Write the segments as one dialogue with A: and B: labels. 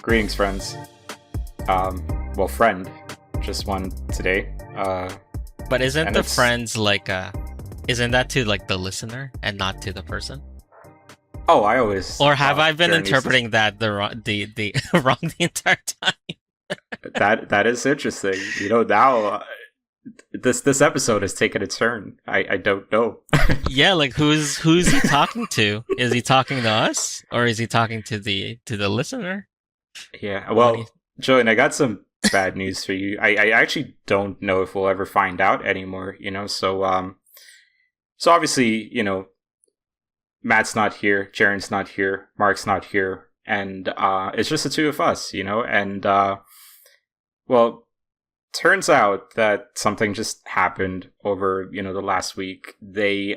A: Greetings, friends. Friend, just one today.
B: But isn't
A: and
B: the
A: it's
B: friends isn't that to like the listener and not to the person?
A: I always
B: Or have I been
A: Jaren uses
B: interpreting that the wrong the entire time?
A: that is interesting. Now this episode has taken a turn. I don't know.
B: Yeah, like who's he talking to? Is he talking to us or is he talking to the listener?
A: Yeah.
B: What do you-
A: Well, Julian, I got some bad news for you. I actually don't know if we'll ever find out anymore. So obviously, Matt's not here, Jaren's not here, Mark's not here, and it's just the two of us, and well, turns out that something just happened over, the last week. They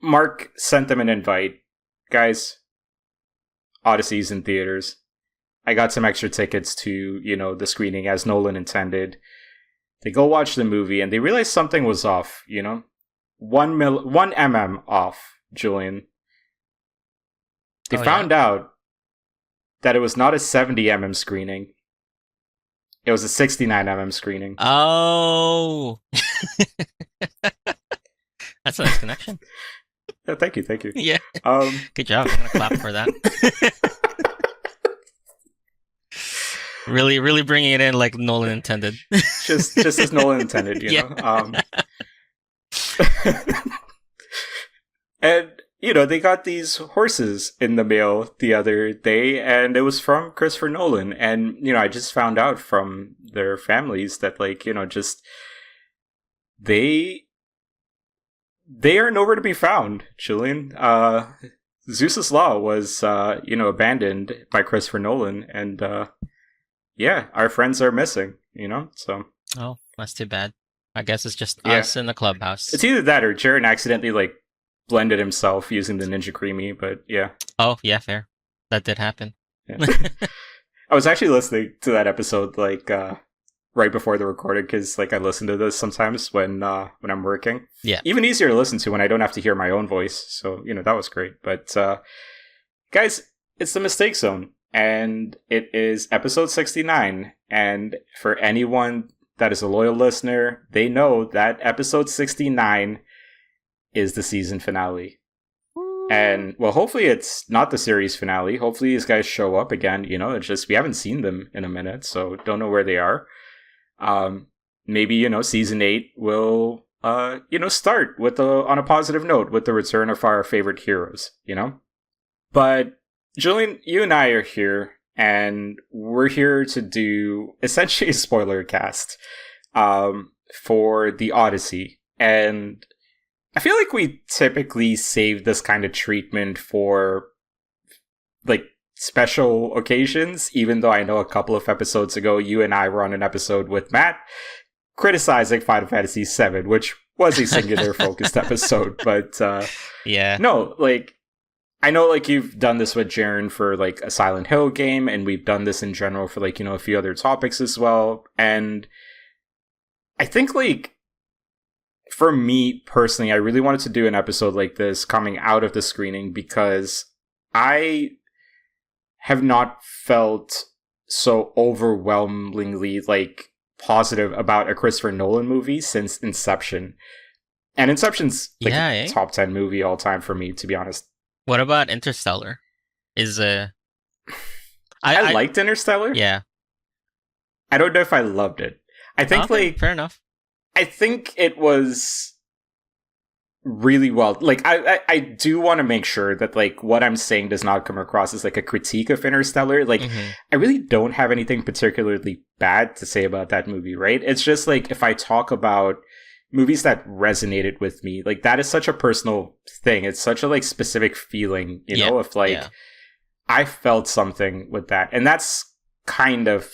A: Mark sent them an invite. Guys, Odyssey's in theaters. I got some extra tickets to, the screening as Nolan intended. They go watch the movie and they realize something was off, 1 mm off, Julian. They found out that it was not a 70 mm screening. It was a 69 mm screening.
B: Oh. That's a nice connection.
A: Yeah, thank you.
B: Yeah.
A: Um,
B: Good job. I'm gonna clap for that. Really bringing it in like Nolan intended.
A: just as Nolan intended,
B: Yeah.
A: And they got these horses in the mail the other day, and it was from Christopher Nolan. And I just found out from their families that just they are nowhere to be found, Julian. Zeus's Law was abandoned by Christopher Nolan, and yeah, our friends are missing, so.
B: Oh, that's too bad. I guess it's just us in the clubhouse.
A: It's either that or Jaren accidentally blended himself using the Ninja Creamy, but yeah.
B: Oh, yeah, fair. That did happen.
A: Yeah. I was actually listening to that episode right before the recording because I listen to this sometimes when I'm working.
B: Yeah.
A: Even easier to listen to when I don't have to hear my own voice. So, that was great. But guys, it's the Mistake Zone. And it is episode 69. And for anyone that is a loyal listener, they know that episode 69 is the season finale. And, well, hopefully it's not the series finale. Hopefully these guys show up again. It's just we haven't seen them in a minute, so don't know where they are. Maybe, season 8 will, start on a positive note with the return of our favorite heroes, But Julian, you and I are here, and we're here to do essentially a spoiler cast for the Odyssey. And I feel like we typically save this kind of treatment for special occasions, even though I know a couple of episodes ago you and I were on an episode with Matt criticizing Final Fantasy VII, which was a singular focused episode. But
B: yeah.
A: No, I know you've done this with Jaren for a Silent Hill game, and we've done this in general for a few other topics as well. And I think for me personally, I really wanted to do an episode like this coming out of the screening because I have not felt so overwhelmingly positive about a Christopher Nolan movie since Inception. And Inception's a top 10 movie all time for me, to be honest.
B: What about Interstellar? I
A: liked Interstellar.
B: Yeah.
A: I don't know if I loved it. I think
B: fair enough.
A: I think it was really well. I do want to make sure that what I'm saying does not come across as a critique of Interstellar. I really don't have anything particularly bad to say about that movie, right? It's just if I talk about movies that resonated with me, that is such a personal thing. It's such a specific feeling, if I felt something with that. And that's kind of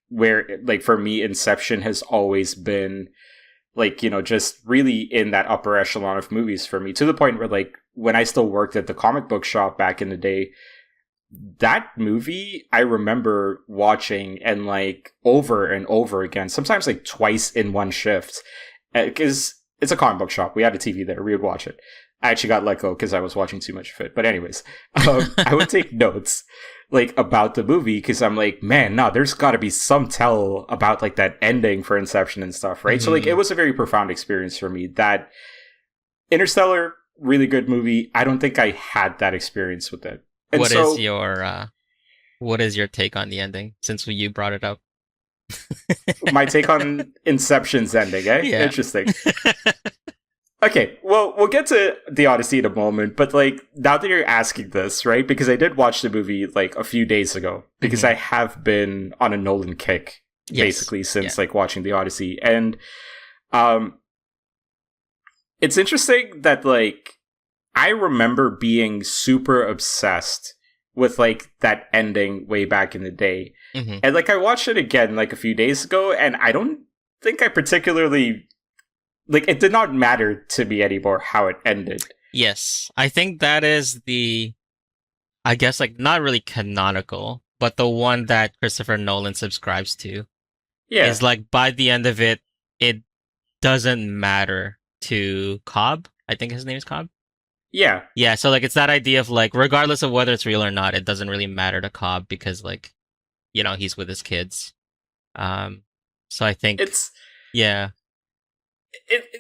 A: where for me Inception has always been just really in that upper echelon of movies for me, to the point where when I still worked at the comic book shop back in the day, that movie I remember watching and over and over again, sometimes twice in one shift. Because it's a comic book shop. We had a TV there. We would watch it. I actually got let go because I was watching too much of it. But anyways, I would take notes like about the movie because I'm like, man, no, there's got to be some tell about like that ending for Inception and stuff, right? So like, it was a very profound experience for me. That Interstellar, really good movie. I don't think I had that experience with it. And
B: What
A: so
B: is your what is your take on the ending? Since you brought it up.
A: my take on Inception's ending, eh?
B: Yeah.
A: Interesting. Okay, well, we'll get to the Odyssey in a moment, but like now that you're asking this, right? Because I did watch the movie like a few days ago because I have been on a Nolan kick basically since like watching the Odyssey, and um, it's interesting that like I remember being super obsessed with like that ending way back in the day, and like I watched it again like a few days ago, and I don't think I particularly like it did not matter to me anymore how it ended.
B: Yes. I think that is the, I guess, like, not really canonical, but the one that Christopher Nolan subscribes to
A: Yeah,
B: is like by the end of it, it doesn't matter to Cobb. I think his name is Cobb.
A: yeah,
B: Yeah, so like it's that idea of like, regardless of whether it's real or not, it doesn't really matter to Cobb because like, he's with his kids. Um, so I think,
A: it's
B: yeah.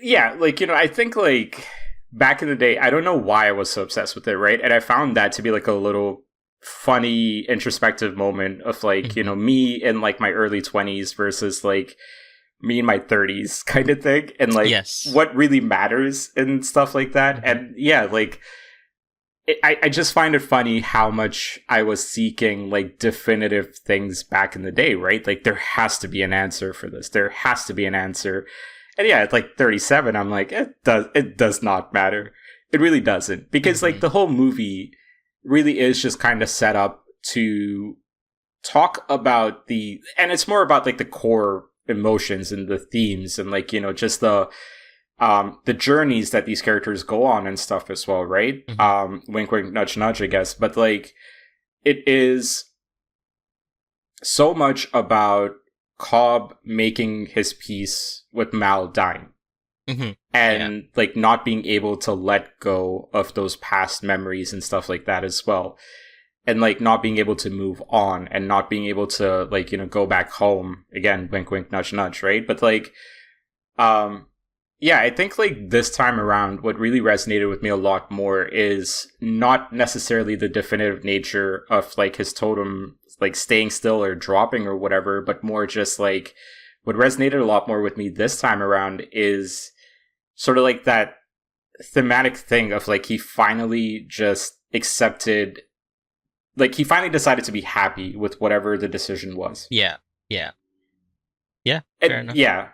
A: yeah, like I think like back in the day, I don't know why I was so obsessed with it, right? And I found that to be like a little funny introspective moment of like me in like my early 20s versus like me in my 30s kind of thing, and like
B: Yes.
A: what really matters and stuff like that. And yeah, like I just find it funny how much I was seeking like definitive things back in the day, right? Like there has to be an answer for this. There has to be an answer. And yeah, at like 37, I'm like, it does not matter. It really doesn't. Because like the whole movie really is just kind of set up to talk about and it's more about like the core emotions and the themes and like, just the journeys that these characters go on and stuff as well, right? Wink, wink, nudge, nudge, I guess. But like, it is so much about Cobb making his peace with Mal dying. And like not being able to let go of those past memories and stuff like that as well. And like not being able to move on and not being able to like, go back home again, wink, wink, nudge, nudge, right? But like, yeah, I think like this time around, what really resonated with me a lot more is not necessarily the definitive nature of like his totem like staying still or dropping or whatever, but more just like what resonated a lot more with me this time around is sort of like that thematic thing of like he finally just accepted, like he finally decided to be happy with whatever the decision was.
B: Yeah. Fair enough.
A: Yeah.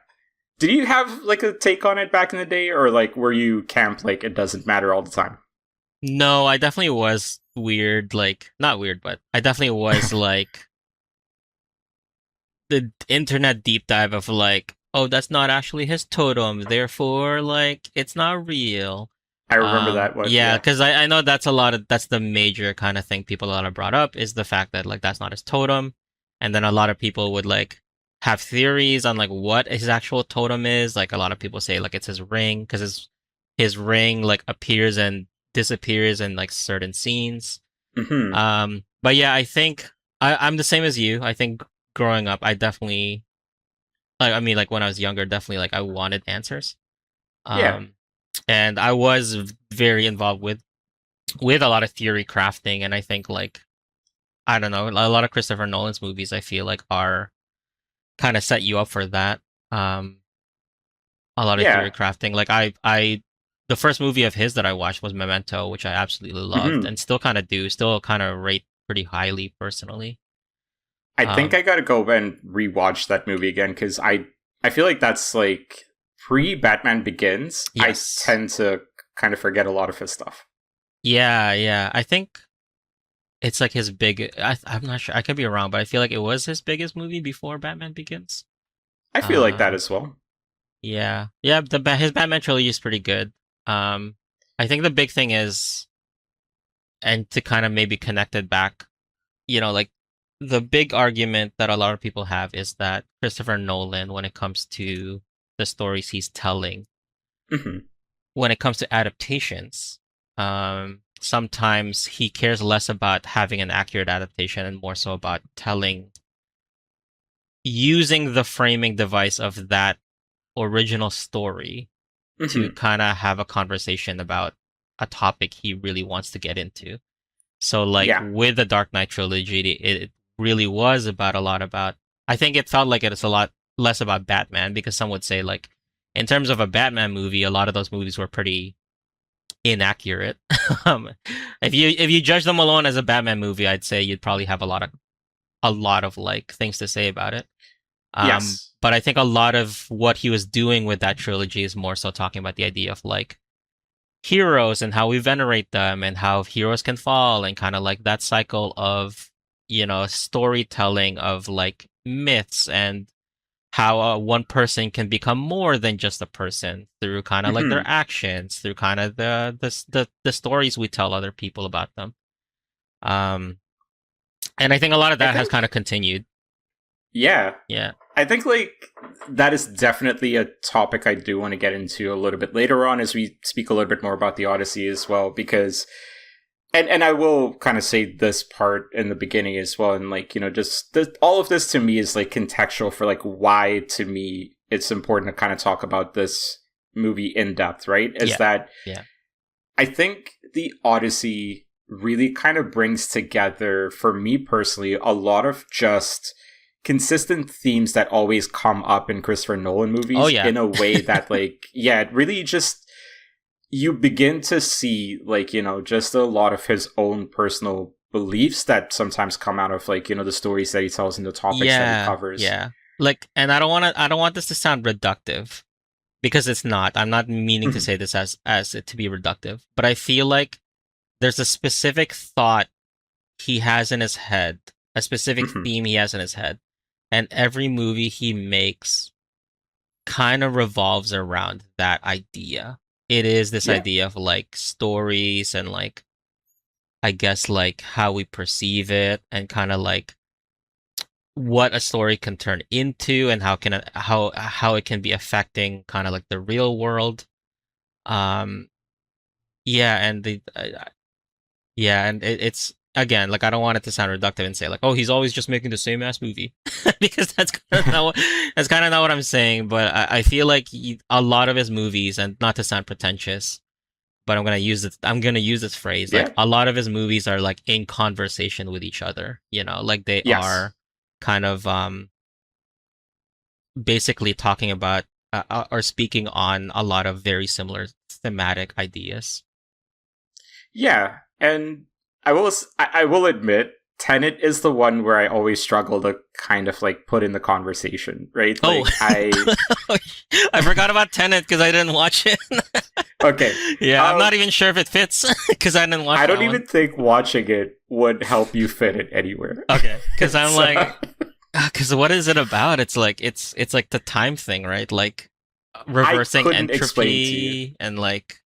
A: Did you have like a take on it back in the day, or like were you camp like it doesn't matter all the time?
B: No, I definitely was weird, like not weird, but I definitely was like the internet deep dive of like, oh, that's not actually his totem, therefore like it's not real.
A: I remember that one.
B: Yeah,
A: Yeah.
B: because I know that's the major kind of thing people a lot of brought up is the fact that like that's not his totem, and then a lot of people would like have theories on like what his actual totem is. Like a lot of people say like it's his ring because his ring like appears and disappears in like certain scenes. But yeah, I think I'm the same as you. I think growing up, I definitely like I mean like when I was younger, definitely like I wanted answers.
A: Yeah.
B: And I was very involved with a lot of theory crafting, and I think like I don't know, a lot of Christopher Nolan's movies I feel like are kind of set you up for that. Um, a lot of
A: Yeah.
B: theory crafting. Like I the first movie of his that I watched was Memento, which I absolutely loved and still kind of do, still kind of rate pretty highly personally.
A: I think I gotta go and rewatch that movie again because I feel like that's like pre Batman Begins.
B: Yes.
A: I tend to kind of forget a lot of his stuff.
B: Yeah. I think it's like his big. I'm not sure. I could be wrong, but I feel like it was his biggest movie before Batman Begins.
A: I feel like that as well.
B: Yeah. His Batman trilogy is pretty good. I think the big thing is, and to kind of maybe connect it back, like the big argument that a lot of people have is that Christopher Nolan, when it comes to the stories he's telling, when it comes to adaptations, sometimes he cares less about having an accurate adaptation and more so about using the framing device of that original story to
A: Hmm.
B: kind of have a conversation about a topic he really wants to get into. So, like
A: Yeah.
B: with the Dark Knight trilogy, it really was about a lot about. I think it felt like it's a lot less about Batman because some would say like, in terms of a Batman movie, a lot of those movies were pretty inaccurate. um, if you judge them alone as a Batman movie, I'd say you'd probably have a lot of like things to say about it.
A: Yes.
B: But I think a lot of what he was doing with that trilogy is more so talking about the idea of like heroes and how we venerate them and how heroes can fall and kind of like that cycle of storytelling of like myths and how one person can become more than just a person through kind of like their
A: Hmm.
B: actions, through kind of the stories we tell other people about them. Um, and I think a lot of
A: I
B: that has
A: think,
B: kind of continued.
A: yeah.
B: Yeah.
A: I think like that is definitely a topic I do want to get into a little bit later on as we speak a little bit more about the Odyssey as well, because and I will kind of say this part in the beginning as well, and like just all of this to me is like contextual for like why to me it's important to kind of talk about this movie in depth, right? Is
B: Yeah.
A: that
B: Yeah.
A: I think the Odyssey really kind of brings together, for me personally, a lot of just consistent themes that always come up in Christopher Nolan
B: Oh
A: movies
B: yeah.
A: in a way that, like, yeah, it really just, you begin to see, like, just a lot of his own personal beliefs that sometimes come out of, like, the stories that he tells and the topics that he
B: Yeah.
A: covers.
B: Yeah. Like, and I don't want this to sound reductive because it's not. I'm not meaning to
A: Mhm.
B: say this as it to be reductive, but I feel like there's a specific thought he has in his head, a specific
A: Mhm.
B: theme he has in his head, and every movie he makes kind of revolves around that idea. It is this
A: Yeah.
B: idea of like stories and like I guess like how we perceive it and kind of like what a story can turn into and how it can be affecting kind of like the real world. Um yeah, and it's again like I don't want it to sound reductive and say like oh he's always just making the same ass movie because that's kind of not what I'm saying. But I feel like a lot of his movies, and not to sound pretentious, but I'm gonna use this phrase like
A: Yeah.
B: a lot of his movies are like in conversation with each other. Like they
A: Yes.
B: are kind of basically talking about or speaking on a lot of very similar thematic ideas.
A: Yeah, and I will admit, Tenet is the one where I always struggle to kind of like put in the conversation, right?
B: Oh,
A: Like
B: I forgot about Tenet because I didn't watch it.
A: okay,
B: Yeah, I'm not even sure if it fits because I didn't watch
A: I
B: that
A: don't
B: one.
A: even think watching it would help you fit it anywhere.
B: Okay, because I'm
A: It's
B: like, because what is it about? It's like the time thing, right? Like
A: I
B: reversing
A: couldn't explain to you.
B: entropy and like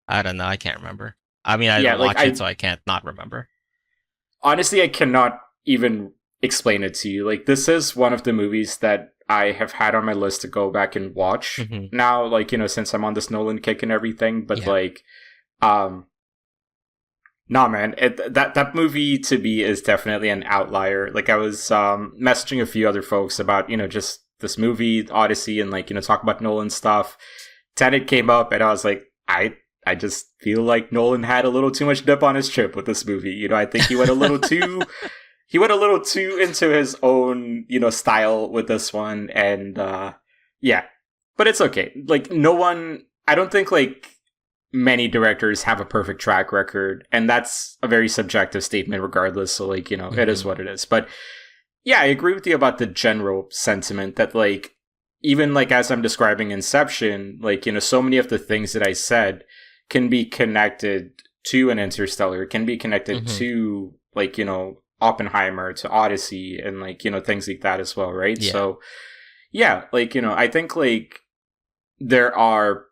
B: I don't know, I can't remember. I mean, I
A: Yeah,
B: didn't
A: like
B: watch it,
A: I
B: so I can't not remember.
A: honestly I cannot even explain it to you. Like this is one of the movies that I have had on my list to go back and watch
B: Hmm.
A: now, like since I'm on this Nolan kick and everything. But
B: Yeah.
A: like, um, nah, man, that movie to me is definitely an outlier. Like I was messaging a few other folks about just this movie Odyssey and like talk about Nolan stuff. Tenet came up and I was like, I just feel like Nolan had a little too much dip on his chip with this movie. I think he went a little too into his own style with this one, and yeah, but it's okay. Like no one, I don't think like many directors have a perfect track record, and that's a very subjective statement regardless, so like it is
B: Hmm.
A: what it is. But yeah, I agree with you about the general sentiment that like even like as I'm describing Inception, like so many of the things that I said can be connected to an Interstellar, can be connected
B: Hmm.
A: to like Oppenheimer, to Odyssey, and like things like that as well, right?
B: Yeah.
A: So yeah, like I think like there are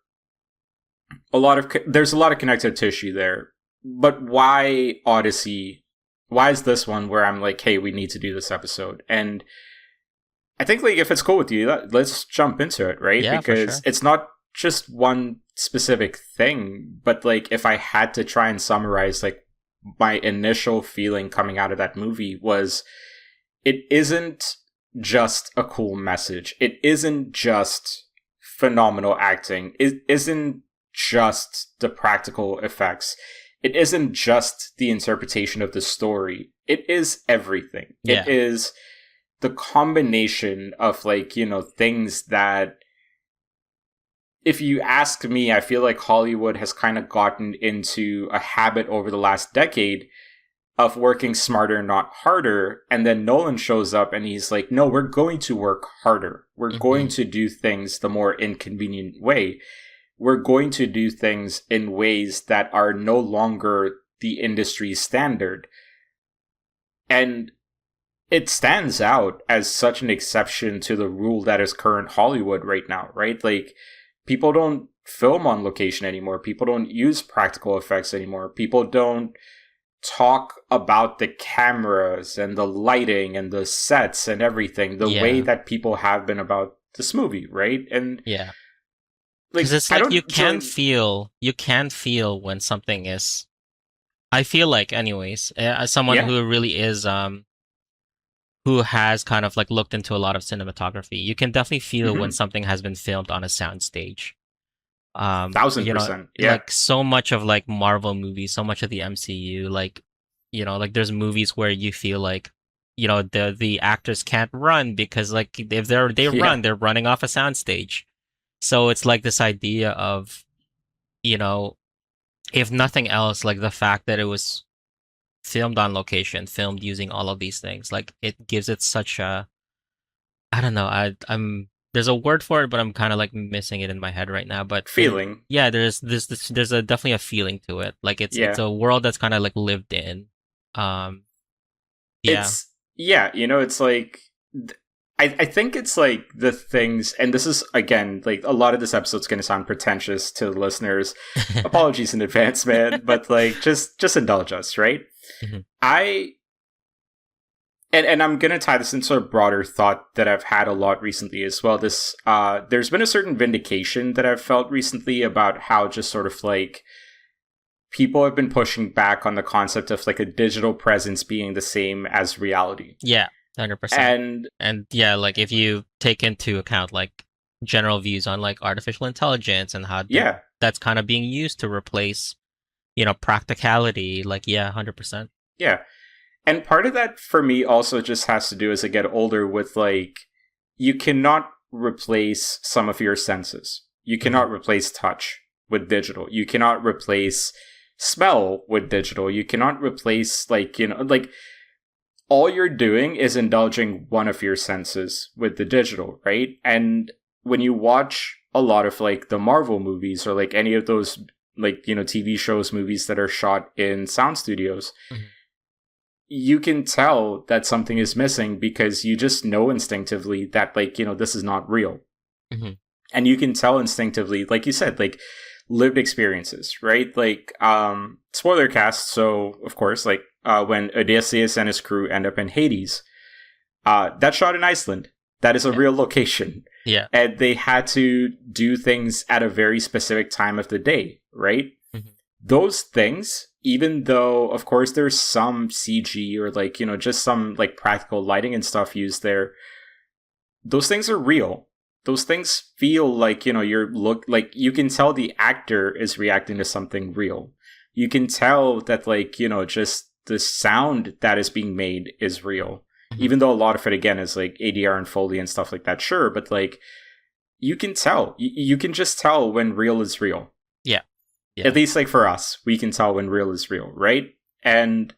A: there's a lot of connective tissue there. But why Odyssey? Why is this one where I'm like, hey, we need to do this episode? And I think like if it's cool with you, let's jump into it, right?
B: Yeah, for
A: Because
B: sure.
A: it's not just one specific thing, but like if I had to try and summarize like my initial feeling coming out of that movie was it isn't just a cool message. It isn't just phenomenal acting. It isn't just the practical effects. It isn't just the interpretation of the story. It is everything.
B: Yeah.
A: It is the combination of like, you know, things that, if you ask me, I feel like Hollywood has kind of gotten into a habit over the last decade of working smarter, not harder. And then Nolan shows up and he's like, no, we're going to work harder. We're going to do things the more inconvenient way. We're going to do things in ways that are no longer the industry standard. And it stands out as such an exception to the rule that is current Hollywood right now, right? Like, people don't film on location anymore. People don't use practical effects anymore. People don't talk about the cameras and the lighting and the sets and everything the way that people have been about this movie, right? And
B: yeah,
A: like,
B: because it's like you can feel when something is. I feel like, anyways, as someone who really is who has kind of like looked into a lot of cinematography, you can definitely feel when something has been filmed on a soundstage.
A: 1000%. Yeah.
B: Like so much of like Marvel movies, so much of the MCU, like, you know, like there's movies where you feel like, you know, the actors can't run because like if run, they're running off a soundstage. So it's like this idea of, you know, if nothing else, like the fact that it was filmed on location, filmed using all of these things, like it gives it such a, I don't know, I'm there's a word for it, but I'm kind of like missing it in my head right now. But
A: feeling,
B: there's definitely a feeling to it. Like it's a world that's kind of like lived in.
A: It's you know, it's like I think it's like the things, and this is again like a lot of this episode's going to sound pretentious to the listeners. Apologies in advance, man, but like just indulge us, right? And I'm going to tie this into a broader thought that I've had a lot recently as well. This there's been a certain vindication that I've felt recently about how just sort of like people have been pushing back on the concept of like a digital presence being the same as reality.
B: Yeah, 100%. And yeah, like if you take into account like general views on like artificial intelligence and how that's kind of being used to replace, you know, practicality, like 100%.
A: Yeah. And part of that for me also just has to do as I get older with like, you cannot replace some of your senses. You cannot replace touch with digital. You cannot replace smell with digital. You cannot replace like, you know, like all you're doing is indulging one of your senses with the digital, right? And when you watch a lot of like the Marvel movies or like any of those like, you know, TV shows, movies that are shot in sound studios, you can tell that something is missing because you just know instinctively that like, you know, this is not real. And you can tell instinctively, like you said, like lived experiences, right? Like, spoiler cast. So of course, like, when Odysseus and his crew end up in Hades, that's shot in Iceland. That is a real location.
B: Yeah.
A: And they had to do things at a very specific time of the day, right? Those things, even though, of course, there's some CG or like, you know, just some like practical lighting and stuff used there, those things are real. Those things feel like, you know, like you can tell the actor is reacting to something real. You can tell that like, you know, just the sound that is being made is real. Even though a lot of it, again, is like ADR and Foley and stuff like that, sure. But like, you can tell. You can just tell when real is real.
B: Yeah.
A: At least like for us, we can tell when real is real, right? And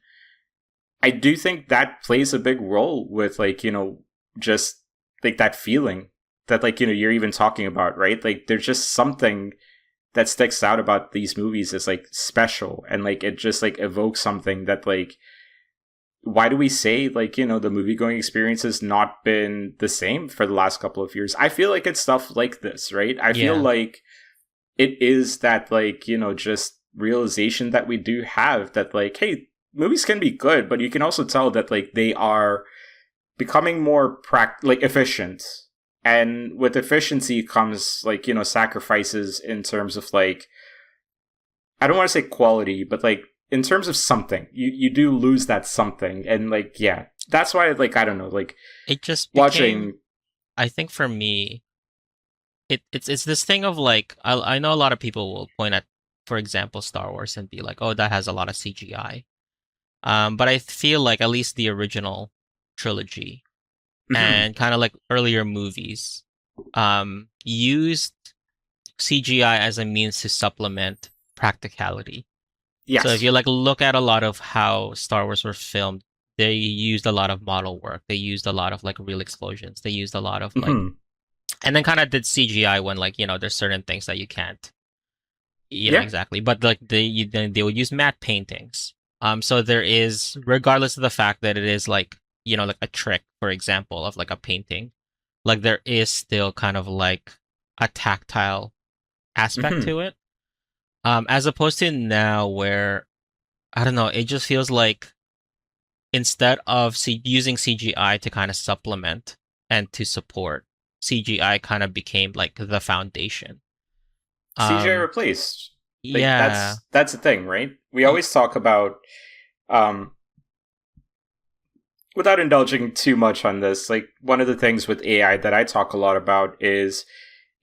A: I do think that plays a big role with like, you know, just like that feeling that like, you know, you're even talking about, right? Like there's just something that sticks out about these movies as like special, and like it just like evokes something that like, why do we say like, you know, the movie going experience has not been the same for the last couple of years? I feel like it's stuff like this, right? I feel like it is that like, you know, just realization that we do have that like, hey, movies can be good, but you can also tell that like they are becoming more efficient And with efficiency comes like, sacrifices in terms of like, I don't want to say quality, but like in terms of something, you do lose that something. And like, yeah, that's why like, I don't know, like
B: It just
A: watching.
B: became, I think for me, it's this thing of like, I know a lot of people will point at, for example, Star Wars and be like, oh, that has a lot of CGI. But I feel like at least the original trilogy
A: Mhm.
B: and kind of like earlier movies used CGI as a means to supplement practicality. So if
A: Yes.
B: you like look at a lot of how Star Wars were filmed, they used a lot of model work. They used a lot of like real explosions. They used a lot of like,
A: Mhm.
B: and then kind of did CGI when like, there's certain things that you can't,
A: Yeah.
B: exactly. But like they will use matte paintings. So there is, regardless of the fact that it is like, like a trick, for example, of like a painting, like there is still kind of like a tactile aspect
A: Mhm.
B: to it. As opposed to now where I don't know, it just feels like instead of using CGI to kind of supplement and to support, CGI kind of became like the foundation.
A: CGI
B: Um,
A: replaced. Like
B: yeah.
A: that's the thing, right? We
B: Y-
A: always talk about um without indulging too much on this, like one of the things with AI that I talk a lot about is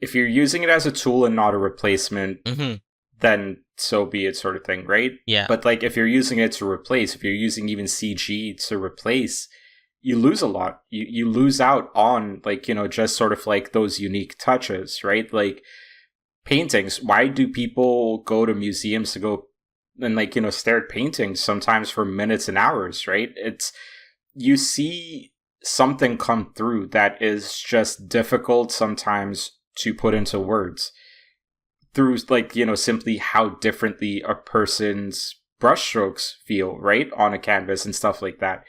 A: if you're using it as a tool and not a replacement,
B: mhm,
A: then so be it, sort of thing, right?
B: yeah.
A: But like if you're using it to replace, if you're using even CG to replace, you lose a lot. You lose out on like, just sort of like those unique touches, right? Like paintings. Why do people go to museums to go and like, stare at paintings sometimes for minutes and hours, right? It's you see something come through that is just difficult sometimes to put into words through like simply how differently a person's brushstrokes feel right on a canvas and stuff like that.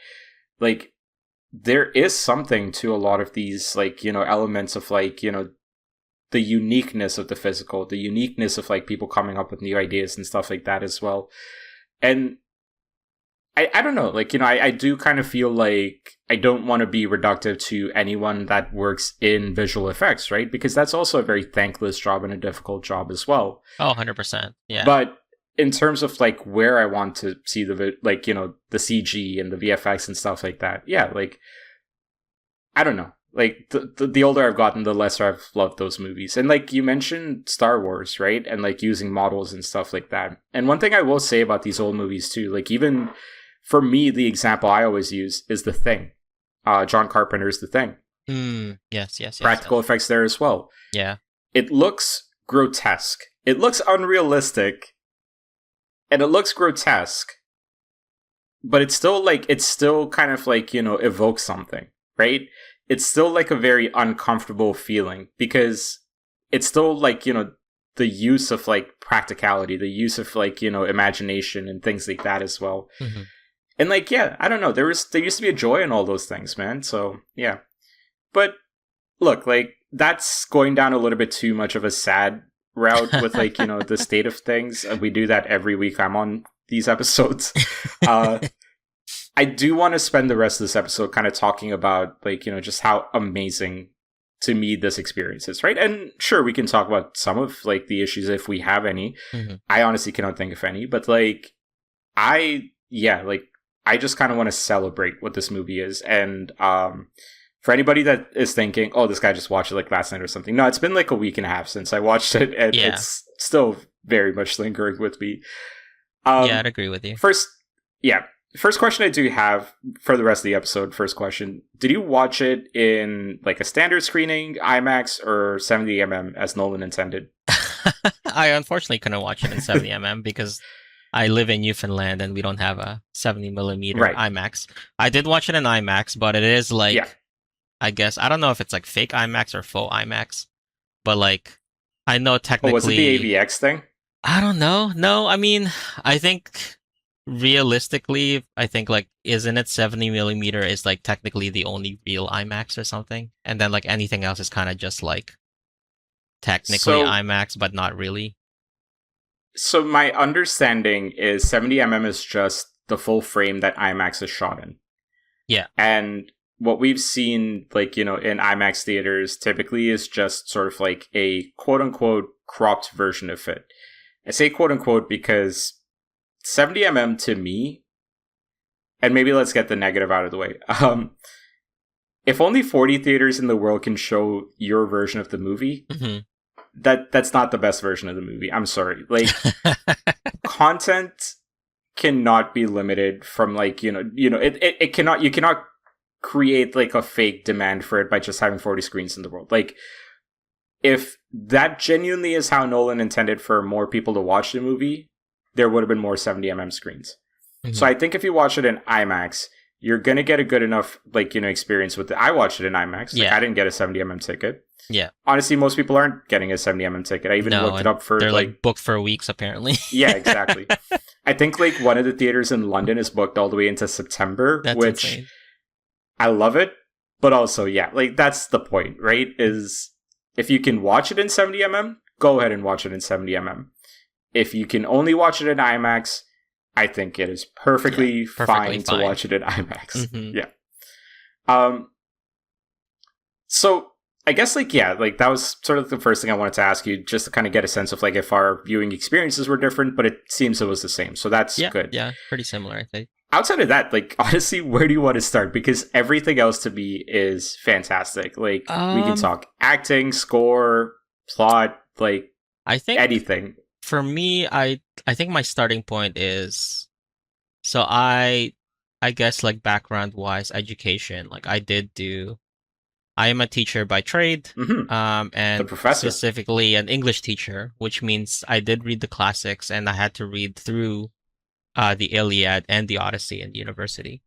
A: Like there is something to a lot of these like elements of like the uniqueness of the physical, the uniqueness of like people coming up with new ideas and stuff like that as well. And I don't know, like, I do kind of feel like I don't want to be reductive to anyone that works in visual effects, right? Because that's also a very thankless job and a difficult job as well.
B: Oh, 100%. Yeah.
A: But in terms of like where I want to see like, the CG and the VFX and stuff like that, yeah, like, I don't know. Like the older I've gotten, the lesser I've loved those movies. And like you mentioned Star Wars, right? And like using models and stuff like that. And one thing I will say about these old movies too, like even for me, the example I always use is The Thing. John Carpenter's The Thing.
B: Yes, yes, yes,
A: Practical
B: yes.
A: effects there as well.
B: Yeah.
A: It looks grotesque. It looks unrealistic, and it looks grotesque, but it's still kind of like, evokes something, right? It's still like a very uncomfortable feeling because it's still like, the use of like practicality, the use of like, imagination and things like that as well.
B: Hmm.
A: And like, yeah, I don't know. There used to be a joy in all those things, man. So yeah. But look, like that's going down a little bit too much of a sad route with like, the state of things. We do that every week I'm on these episodes. Uh I do want to spend the rest of this episode kind of talking about like, just how amazing to me this experience is, right? And sure, we can talk about some of like the issues if we have any.
B: Hmm.
A: I honestly cannot think of any, but like like I just kind of want to celebrate what this movie is. And for anybody that is thinking, oh, this guy just watched it like last night or something. No, it's been like a week and a half since I watched it, and
B: Yeah.
A: it's still very much lingering with me.
B: Yeah, I'd agree with you.
A: First, yeah. First question I do have for the rest of the episode. First question: did you watch it in like a standard screening, IMAX, or 70 as Nolan intended?
B: I unfortunately couldn't watch it in 70 because I live in Newfoundland and we don't have a 70 millimeter
A: Right.
B: IMAX. I did watch it in IMAX, but it is
A: Yeah.
B: like, I guess, I don't know if it's like fake IMAX or faux IMAX, but like, I know
A: Oh, was it the
B: technically,
A: AVX thing?
B: I don't know. No, I mean, I think realistically, I think like, isn't it 70 millimeter is like technically the only real IMAX or something? And then like anything else is kind of just like technically
A: So
B: IMAX, but not really.
A: So my understanding is 70 is just the full frame that IMAX is shot in.
B: Yeah.
A: And what we've seen, like, in IMAX theaters typically is just sort of like a quote unquote cropped version of it. I say quote unquote because 70mm to me, and maybe let's get the negative out of the way. If only 40 theaters in the world can show your version of the movie, that's not the best version of the movie. I'm sorry. Like, content cannot be limited from, like, it cannot, you cannot create like a fake demand for it by just having 40 screens in the world. Like, if that genuinely is how Nolan intended for more people to watch the movie, there would have been more 70mm screens. So I think if you watch it in IMAX, you're going to get a good enough, like, experience with it. I watched it in IMAX. Like, I didn't get a 70mm ticket.
B: Yeah.
A: Honestly, most people aren't getting a 70mm ticket. I even looked it up for,
B: they're like booked for weeks, apparently.
A: Yeah, exactly. I think, like, one of the theaters in London is booked all the way into September, which insane. I love it. But also, yeah, like, that's the point, right? Is if you can watch it in 70mm, go ahead and watch it in 70mm. If you can only watch it in IMAX, I think it is perfectly fine to watch it in IMAX. Yeah. So I guess, like, yeah, like, that was sort of the first thing I wanted to ask you, just to kind of get a sense of, like, if our viewing experiences were different, but it seems it was the same. So that's good.
B: Yeah, pretty similar, I think.
A: Outside of that, like, honestly, where do you want to start? Because everything else to me is fantastic. Like, we can talk acting, score, plot, like,
B: I think
A: anything.
B: For me, I think my starting point is, so I guess, like, background wise, education. Like, I am a teacher by trade, and
A: the professor.
B: Specifically an English teacher, which means I did read the classics and I had to read through the Iliad and the Odyssey in university.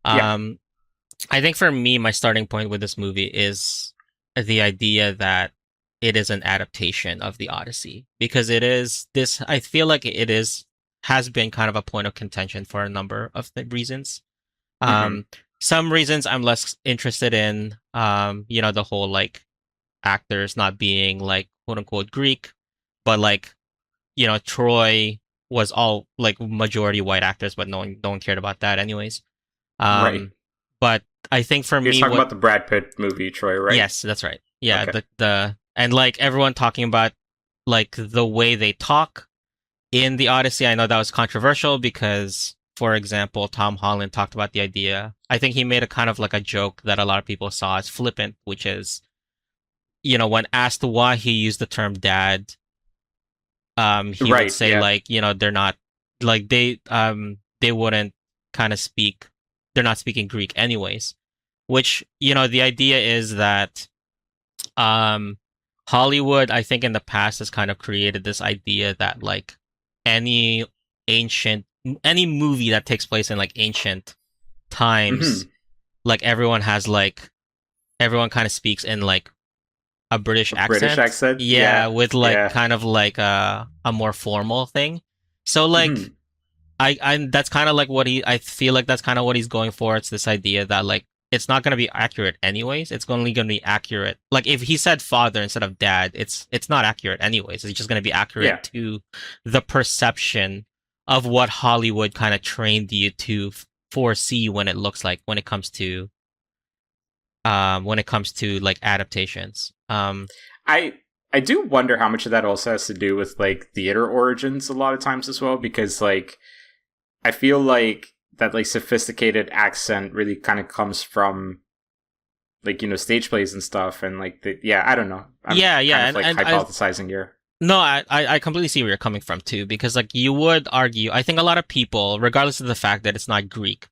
B: I think for me, my starting point with this movie is the idea that it is an adaptation of the Odyssey, because it is this. I feel like has been kind of a point of contention for a number of reasons. Some reasons I'm less interested in, the whole, like, actors not being, like, quote unquote Greek, but, like, Troy was all, like, majority white actors, but no one cared about that anyways.
A: Right.
B: But I think for me,
A: you're talking about the Brad Pitt movie, Troy, right?
B: Yes, that's right. Yeah,
A: okay.
B: And, like, everyone talking about, like, the way they talk in the Odyssey. I know that was controversial because, for example, Tom Holland talked about the idea. I think he made a kind of like a joke that a lot of people saw as flippant, which is, when asked why he used the term dad, he would say, like, they're not, like, they wouldn't kind of speak, they're not speaking Greek anyways, which, the idea is that Hollywood, I think, in the past has kind of created this idea that, like, any movie that takes place in, like, ancient times, like, everyone kind of speaks in, like, a British accent. Yeah, with, like, kind of like a more formal thing. So, like, I that's kind of like I feel like that's kind of what he's going for. It's this idea that, like, it's not going to be accurate anyways. It's only going to be accurate. Like, if he said father instead of dad, it's not accurate anyways. It's just going to be accurate to the perception of what Hollywood kind of trained you to foresee when it comes to like adaptations.
A: I do wonder how much of that also has to do with, like, theater origins a lot of times as well, because, like, I feel like that, like, sophisticated accent really kind of comes from, like, stage plays and stuff, and, like, I don't know. I'm kind of, like, hypothesizing here.
B: No, I completely see where you're coming from too, because, like, you would argue, I think a lot of people, regardless of the fact that it's not Greek,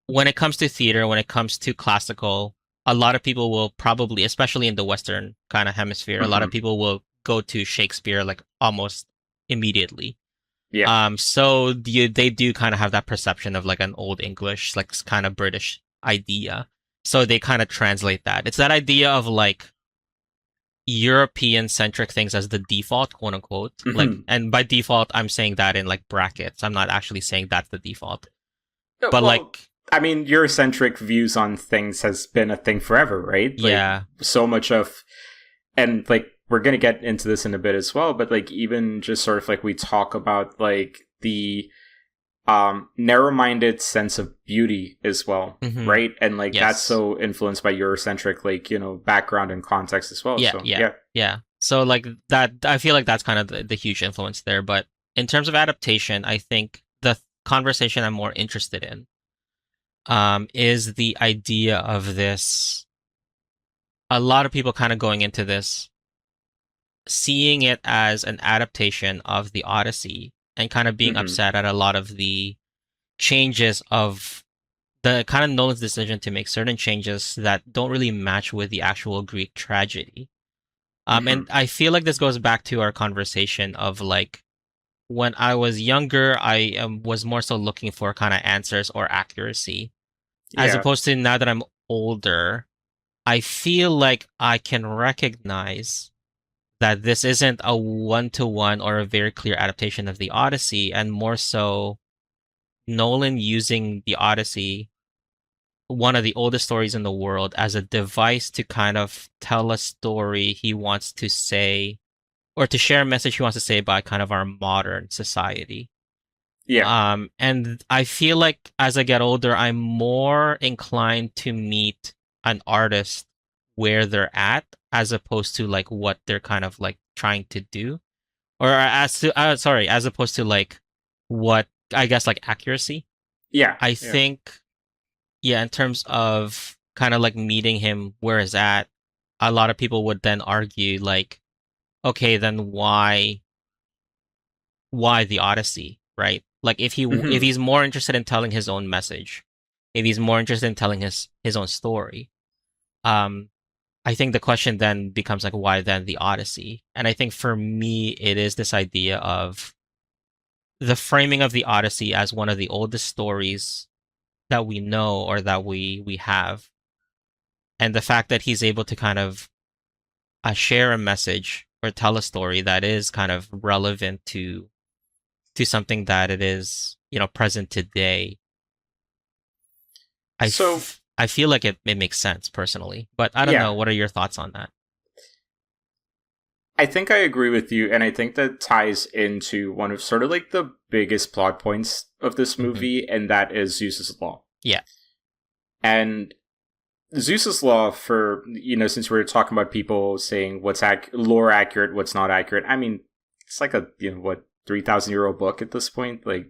B: when it comes to theater, when it comes to classical, a lot of people will probably, especially in the Western kind of hemisphere, a lot of people will go to Shakespeare, like, almost immediately.
A: Yeah.
B: So they do kind of have that perception of, like, an old English, like, kind of British idea. So they kind of translate that. It's that idea of, like, European centric things as the default, quote unquote. Like, and by default, I'm saying that in, like, brackets. I'm not actually saying that's the default. But, well, like,
A: I mean, Eurocentric views on things has been a thing forever, right? Like, so much of, and, like, we're going to get into this in a bit as well, but, like, even just sort of, like, we talk about, like, the narrow-minded sense of beauty as well,
B: Mm-hmm.
A: right? And like that's
B: Yes.
A: so influenced by Eurocentric, like, background and context as well.
B: Yeah,
A: So
B: yeah,
A: yeah.
B: yeah. So like that, I feel like that's kind of the huge influence there. But in terms of adaptation, I think the conversation I'm more interested in, is the idea of this. A lot of people kind of going into this, seeing it as an adaptation of the Odyssey, and kind of being
A: Hmm.
B: upset at a lot of the changes of the kind of Nolan's decision to make certain changes that don't really match with the actual Greek tragedy.
A: Hmm.
B: And I feel like this goes back to our conversation of like when I was younger, I was more so looking for kind of answers or accuracy, as
A: Yeah.
B: opposed to now that I'm older, I feel like I can recognize that this isn't a one-to-one or a very clear adaptation of the Odyssey, and more so Nolan using the Odyssey, one of the oldest stories in the world, as a device to kind of tell a story he wants to say, or to share a message he wants to say about kind of our modern society.
A: Yeah.
B: And I feel like as I get older, I'm more inclined to meet an artist where they're at, as opposed to like what they're kind of like trying to do, or as opposed to like what I guess like accuracy.
A: Yeah.
B: I
A: Yeah.
B: think, yeah, in terms of kind of like meeting him where he's at, a lot of people would then argue like, okay, then why the Odyssey, right? Like if
A: Hmm.
B: he's more interested in telling his own message, if he's more interested in telling his own story, um, I think the question then becomes like, why then the Odyssey? And I think for me, it is this idea of the framing of the Odyssey as one of the oldest stories that we know, or that we have, and the fact that he's able to kind of share a message or tell a story that is kind of relevant to something that it is, present today.
A: So
B: I feel like it makes sense personally, but I don't
A: yeah,
B: know. What are your thoughts on that?
A: I think I agree with you, and I think that ties into one of sort of like the biggest plot points of this
B: Hmm.
A: movie, and that is Zeus's law.
B: Yeah.
A: And Zeus's law, for since we are talking about people saying what's lore accurate, what's not accurate. I mean, it's like a 3,000-year-old book at this point. Like,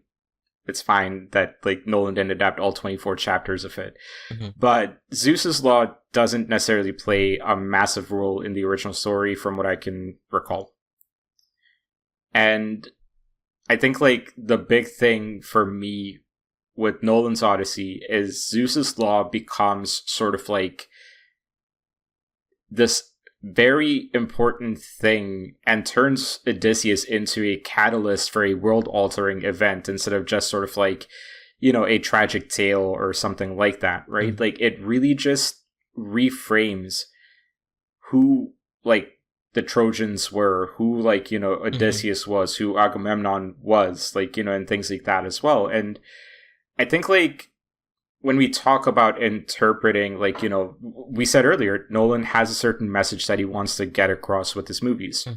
A: it's fine that like Nolan didn't adapt all 24 chapters of it.
B: Hmm.
A: But Zeus's law doesn't necessarily play a massive role in the original story, from what I can recall. And I think like the big thing for me with Nolan's Odyssey is Zeus's law becomes sort of like this very important thing and turns Odysseus into a catalyst for a world altering event instead of just sort of like, a tragic tale or something like that, right?
B: Hmm.
A: Like, it really just reframes who, like, the Trojans were, who, like,
B: Hmm.
A: Odysseus was, who Agamemnon was, like, and things like that as well. And I think, like, when we talk about interpreting, like, we said earlier, Nolan has a certain message that he wants to get across with his movies.
B: Hmm.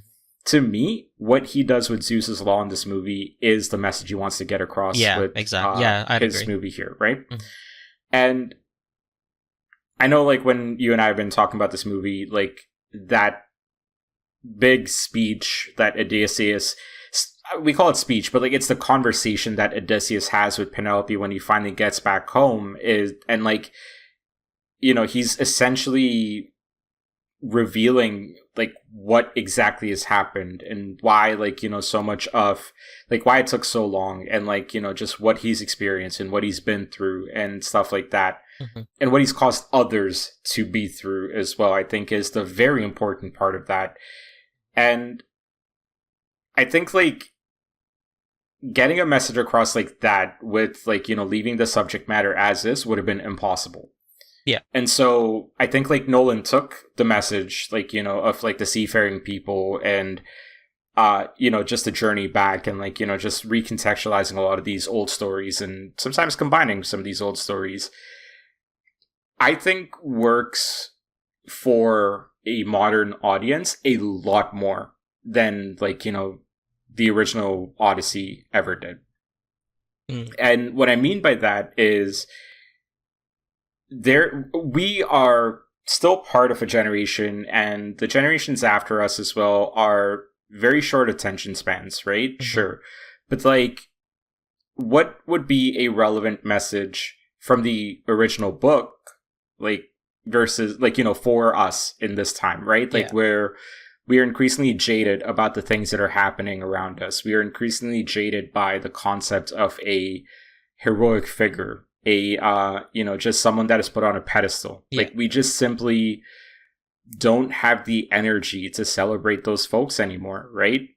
A: To me, what he does with Zeus's Law in this movie is the message he wants to get across
B: Yeah,
A: with
B: exactly. Yeah, I'd
A: his
B: agree.
A: movie here, right?
B: Hmm.
A: And I know, like, when you and I have been talking about this movie, like, that big speech that Odysseus, we call it speech, but like it's the conversation that Odysseus has with Penelope when he finally gets back home is, and like, he's essentially revealing like what exactly has happened and why, like, so much of like why it took so long, and like, just what he's experienced and what he's been through and stuff like that,
B: Hmm.
A: and what he's caused others to be through as well, I think is the very important part of that. And I think like getting a message across like that with like, leaving the subject matter as is would have been impossible.
B: Yeah.
A: And so I think like Nolan took the message, like, of like the seafaring people and just the journey back, and like, just recontextualizing a lot of these old stories and sometimes combining some of these old stories, I think works for a modern audience a lot more than like, the original Odyssey ever did.
B: Mm.
A: And what I mean by that is we are still part of a generation, and the generations after us as well are very short attention spans, right?
B: Mm-hmm.
A: Sure. But like, what would be a relevant message from the original book, like, versus, like, for us in this time, right? Like,
B: Yeah.
A: where we are increasingly jaded about the things that are happening around us. We are increasingly jaded by the concept of a heroic figure, a just someone that is put on a pedestal.
B: Yeah.
A: Like, we just simply don't have the energy to celebrate those folks anymore, right?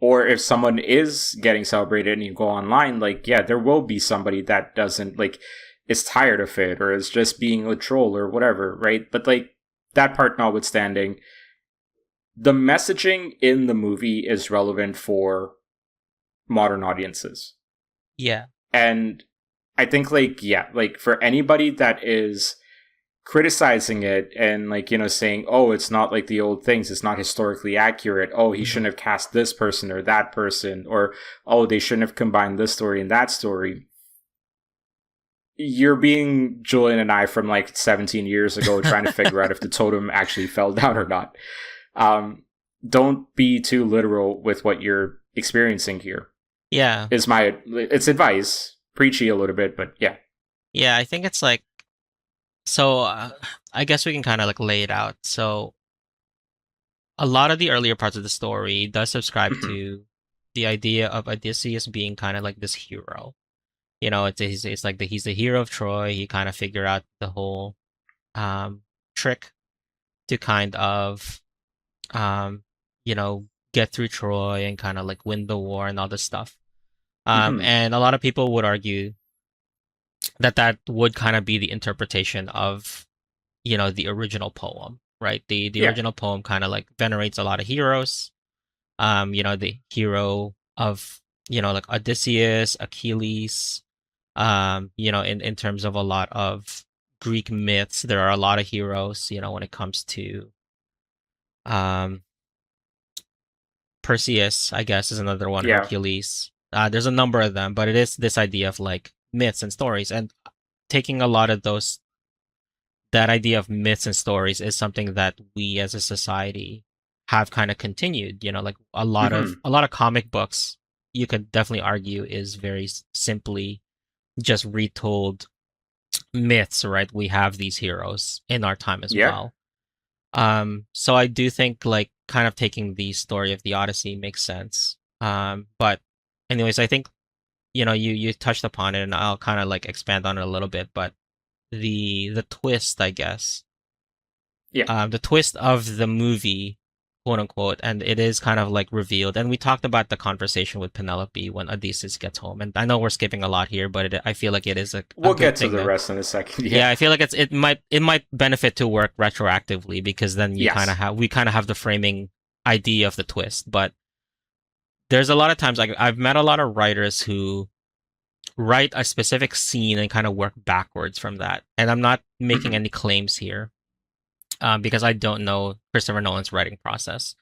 A: Or if someone is getting celebrated and you go online, like, yeah, there will be somebody that doesn't, like, is tired of it or is just being a troll or whatever, right? But like, that part notwithstanding, the messaging in the movie is relevant for modern audiences.
B: Yeah.
A: And I think, like, yeah, like, for anybody that is criticizing it and, like, saying, oh, it's not like the old things, it's not historically accurate, oh, he
B: Mm-hmm.
A: shouldn't have cast this person or that person, or oh, they shouldn't have combined this story and that story, you're being Julian and I from like 17 years ago trying to figure out if the totem actually fell down or not. Don't be too literal with what you're experiencing here.
B: Yeah.
A: It's advice, preachy a little bit, but yeah.
B: Yeah. I think it's like, so I guess we can kind of like lay it out. So a lot of the earlier parts of the story does subscribe
A: Mm-hmm.
B: to the idea of Odysseus being kind of like this hero. It's like he's the hero of Troy. He kind of figured out the whole um, trick to kind of um, you know get through Troy and kind of like win the war and all this stuff.
A: Mm-hmm.
B: And a lot of people would argue that that would kind of be the interpretation of the original poem, right? The
A: Yeah.
B: original poem kind of like venerates a lot of heroes. The hero of like Odysseus, Achilles. In terms of a lot of Greek myths, there are a lot of heroes. When it comes to um Perseus, I guess, is another one.
A: Yeah.
B: Hercules. There's a number of them, but it is this idea of like myths and stories, and taking a lot of those that idea of myths and stories is something that we as a society have kind of continued. Like
A: Mm-hmm.
B: a lot of comic books, you could definitely argue is very simply just retold myths, right? We have these heroes in our time as
A: Yeah.
B: well. So I do think like kind of taking the story of the Odyssey makes sense. But anyways, I think you touched upon it, and I'll kind of like expand on it a little bit. But the twist, I guess,
A: Yeah.
B: the twist of the movie, quote unquote, and it is kind of like revealed. And we talked about the conversation with Penelope when Odysseus gets home, and I know we're skipping a lot here, but I feel like it is a
A: We'll
B: good
A: get to
B: thing
A: the
B: to.
A: rest in a second. Yeah.
B: Yeah, I feel like it might benefit to work retroactively because then
A: Yes.
B: we kind of have the framing idea of the twist. But there's a lot of times like I've met a lot of writers who write a specific scene and kind of work backwards from that. And I'm not making
A: Mm-hmm.
B: any claims here because I don't know Christopher Nolan's writing process.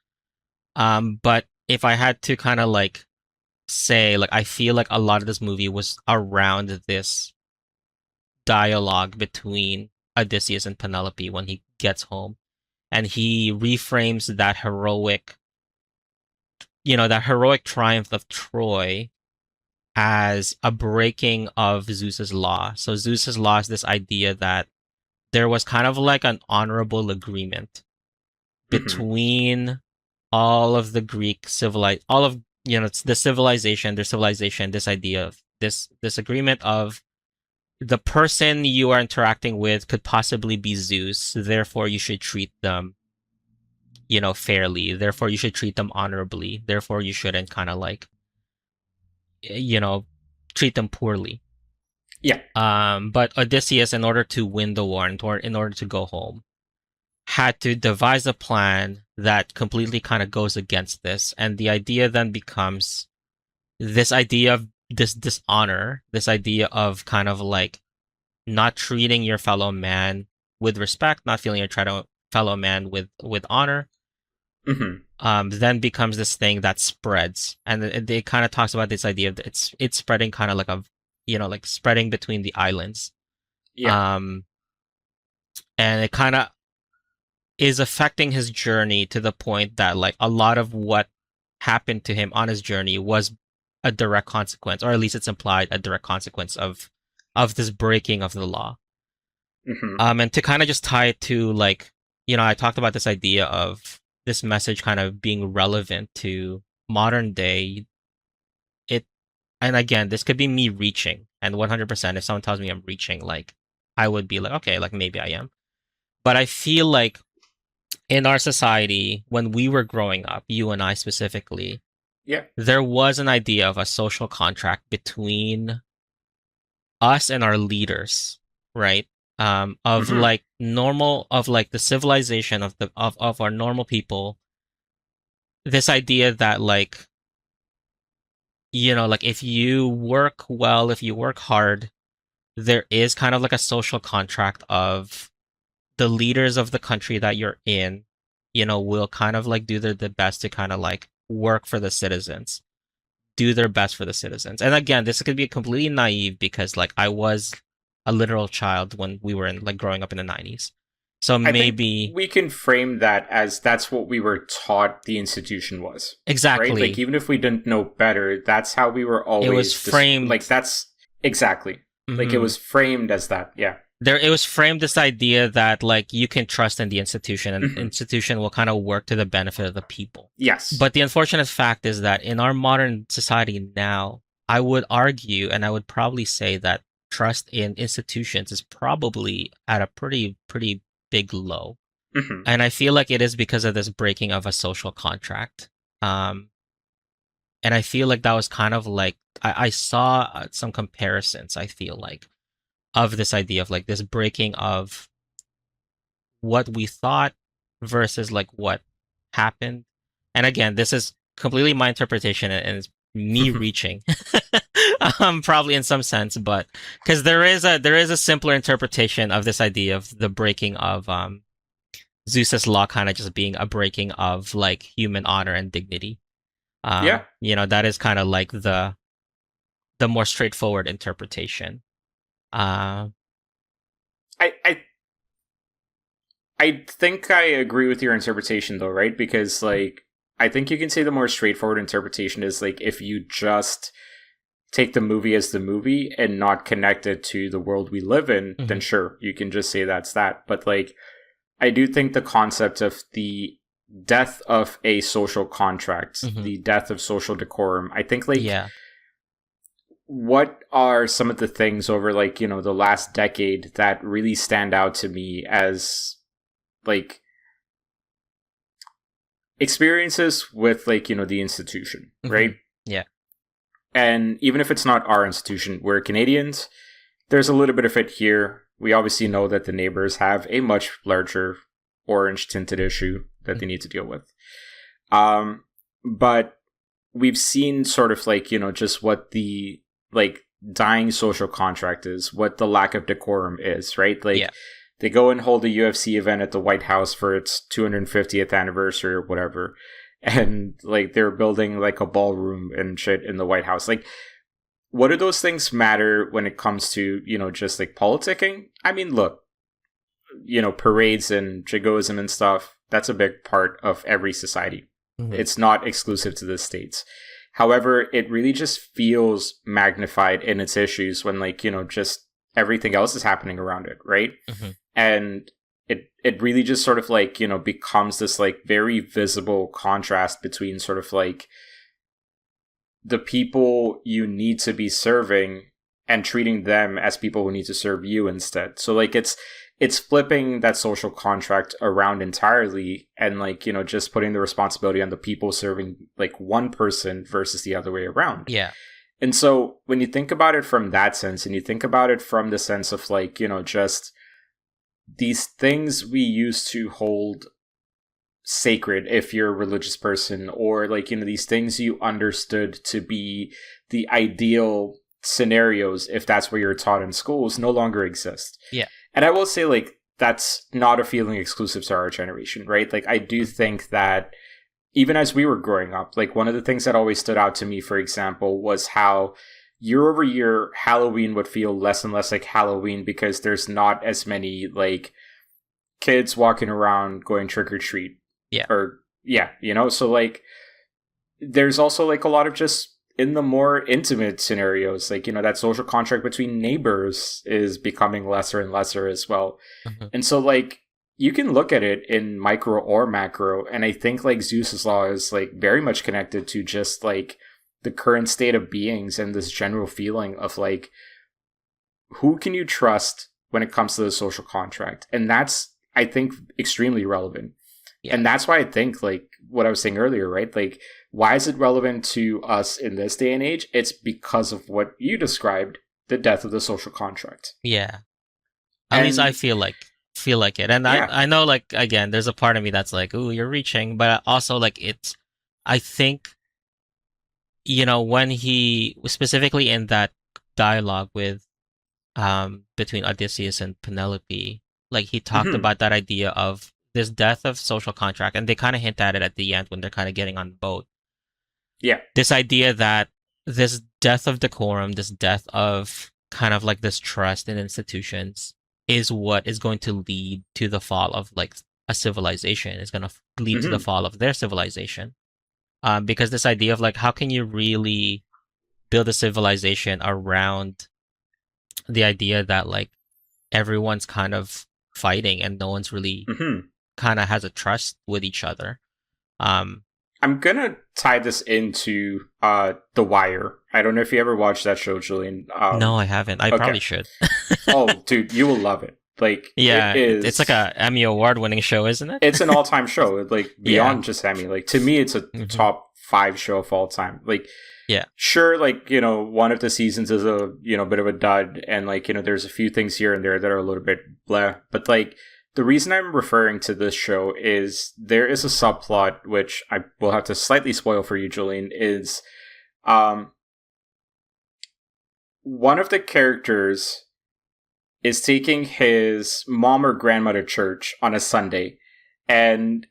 B: But if I had to kind of like say, like, I feel like a lot of this movie was around this dialogue between Odysseus and Penelope when he gets home, and he reframes that heroic triumph of Troy as a breaking of Zeus's law. So Zeus's law is this idea that there was kind of like an honorable agreement
A: Mm-hmm.
B: between all of the Greek civilized, all of it's the civilization, their civilization. This idea of this agreement of the person you are interacting with could possibly be Zeus, therefore you should treat them, fairly. Therefore you should treat them honorably. Therefore you shouldn't kind of like, you know, treat them poorly.
A: Yeah.
B: But Odysseus, in order to win the war, in order to go home, had to devise a plan that completely kind of goes against this. And the idea then becomes this idea of this dishonor, this idea of kind of like not treating your fellow man with respect, not feeling your fellow man with honor,
A: Mm-hmm.
B: then becomes this thing that spreads, and it kind of talks about this idea of it's spreading kind of like like spreading between the islands.
A: Yeah.
B: And it kind of is affecting his journey to the point that like a lot of what happened to him on his journey was a direct consequence, or at least it's implied a direct consequence of this breaking of the law. And to kind of just tie it to like, I talked about this idea of this message kind of being relevant to modern day. And again, this could be me reaching, and 100%, if someone tells me I'm reaching, like, I would be like, okay, like maybe I am. But I feel like in our society, when we were growing up, you and I specifically,
A: Yeah.
B: there was an idea of a social contract between us and our leaders, right? Of like the civilization of our normal people. This idea that like, like if you work well, if you work hard, there is kind of like a social contract of the leaders of the country that you're in, will kind of like do the best to kind of like work for the citizens, do their best for the citizens. And again, this could be completely naive because like I was a literal child when we were in like growing up in the 90s. So
A: I
B: maybe
A: think we can frame that as that's what we were taught the institution was.
B: exactly.
A: Right? Like even if we didn't know better, that's how we were always
B: it was framed
A: like that's exactly. Like it was framed as that. Yeah.
B: It was framed this idea that like you can trust in the institution and the institution will kind of work to the benefit of the people.
A: Yes.
B: But the unfortunate fact is that in our modern society now, I would argue and I would probably say that trust in institutions is probably at a pretty big low. And I feel like it is because of this breaking of a social contract. And I feel like that was kind of like I saw some comparisons, I feel like, of this idea of like this breaking of what we thought versus like what happened. And again, this is completely my interpretation and it's me reaching, probably in some sense, but because there is a simpler interpretation of this idea of the breaking of Zeus's law kind of just being a breaking of like human honor and dignity.
A: Yeah.
B: That is kind of like the more straightforward interpretation.
A: I think I agree with your interpretation though, right? Because like I think you can say the more straightforward interpretation is like if you just take the movie as the movie and not connect it to the world we live in, then sure, you can just say that's that. But like I do think the concept of the death of a social contract, the death of social decorum, I think like what are some of the things over like, the last decade that really stand out to me as like experiences with like, the institution, right?
B: Yeah.
A: And even if it's not our institution, we're Canadians, there's a little bit of it here. We obviously know that the neighbors have a much larger orange tinted issue that they need to deal with. But we've seen sort of like, just what the like dying social contract is, what the lack of decorum is, right? Like they go and hold a UFC event at the White House for its 250th anniversary or whatever. And like they're building like a ballroom and shit in the White House. Like, what do those things matter when it comes to, just like politicking? I mean, look, parades and jingoism and stuff, that's a big part of every society. It's not exclusive to the States. However, it really just feels magnified in its issues when like, just everything else is happening around it, right? And it really just sort of like, becomes this like very visible contrast between sort of like the people you need to be serving and treating them as people who need to serve you instead. So like it's flipping that social contract around entirely and like, just putting the responsibility on the people serving like one person versus the other way around.
B: Yeah.
A: And so when you think about it from that sense and you think about it from the sense of like, just these things we used to hold sacred if you're a religious person, or like, these things you understood to be the ideal scenarios if that's what you're taught in schools no longer exist.
B: Yeah.
A: And I will say like that's not a feeling exclusive to our generation, right? Like I do think that even as we were growing up, like one of the things that always stood out to me, for example, was how year over year, Halloween would feel less and less like Halloween because there's not as many like kids walking around going trick or treat.
B: Yeah.
A: Or yeah, you know, so like there's also like a lot of just in the more intimate scenarios, like, you know, that social contract between neighbors is becoming lesser and lesser as well.
B: Mhm.
A: And so like you can look at it in micro or macro, and I think like Zeus's law is like very much connected to just like the current state of beings and this general feeling of like who can you trust when it comes to the social contract. And that's, I think, extremely relevant.
B: Yeah.
A: And that's why I think like what I was saying earlier, right? Like, why is it relevant to us in this day and age? It's because of what you described, the death of the social contract.
B: Yeah. At least I
A: And
B: feel like it. And
A: yeah.
B: I know, like, again, there's a part of me that's like, ooh, you're reaching, but also like I think, you know, when he specifically in that dialogue with between Odysseus and Penelope, like he talked
A: Mhm.
B: about that idea of this death of social contract, and they kind of hint at it at the end when they're kind of getting on the boat.
A: Yeah.
B: This idea that this death of decorum, this death of kind of like this trust in institutions is what is going to lead to the fall of like a civilization, is going to lead to the
A: Mhm.
B: fall of their civilization. Because this idea of like, how can you really build a civilization around the idea that like everyone's kind of fighting and no one's really
A: Mhm.
B: kind of has a trust with each other. Um,
A: I'm gonna tie this into The Wire. I don't know if you ever watched that show, Julian.
B: no, I haven't. I
A: Okay.
B: probably should.
A: Oh, dude, you will love it. Like,
B: Yeah,
A: it is.
B: it's like a Emmy award-winning show, isn't it?
A: It's an all-time show. Like beyond
B: Yeah.
A: just Emmy. Like to me, it's a
B: Mhm.
A: top 5 show of all time. Like,
B: Yeah.
A: sure, like, you know, one of the seasons is a, you know, bit of a dud, and like, you know, there's a few things here and there that are a little bit blah. But like, the reason I'm referring to this show is there is a subplot which I will have to slightly spoil for you, Julian. Is um one of the characters is taking his mom or grandma to church on a Sunday, and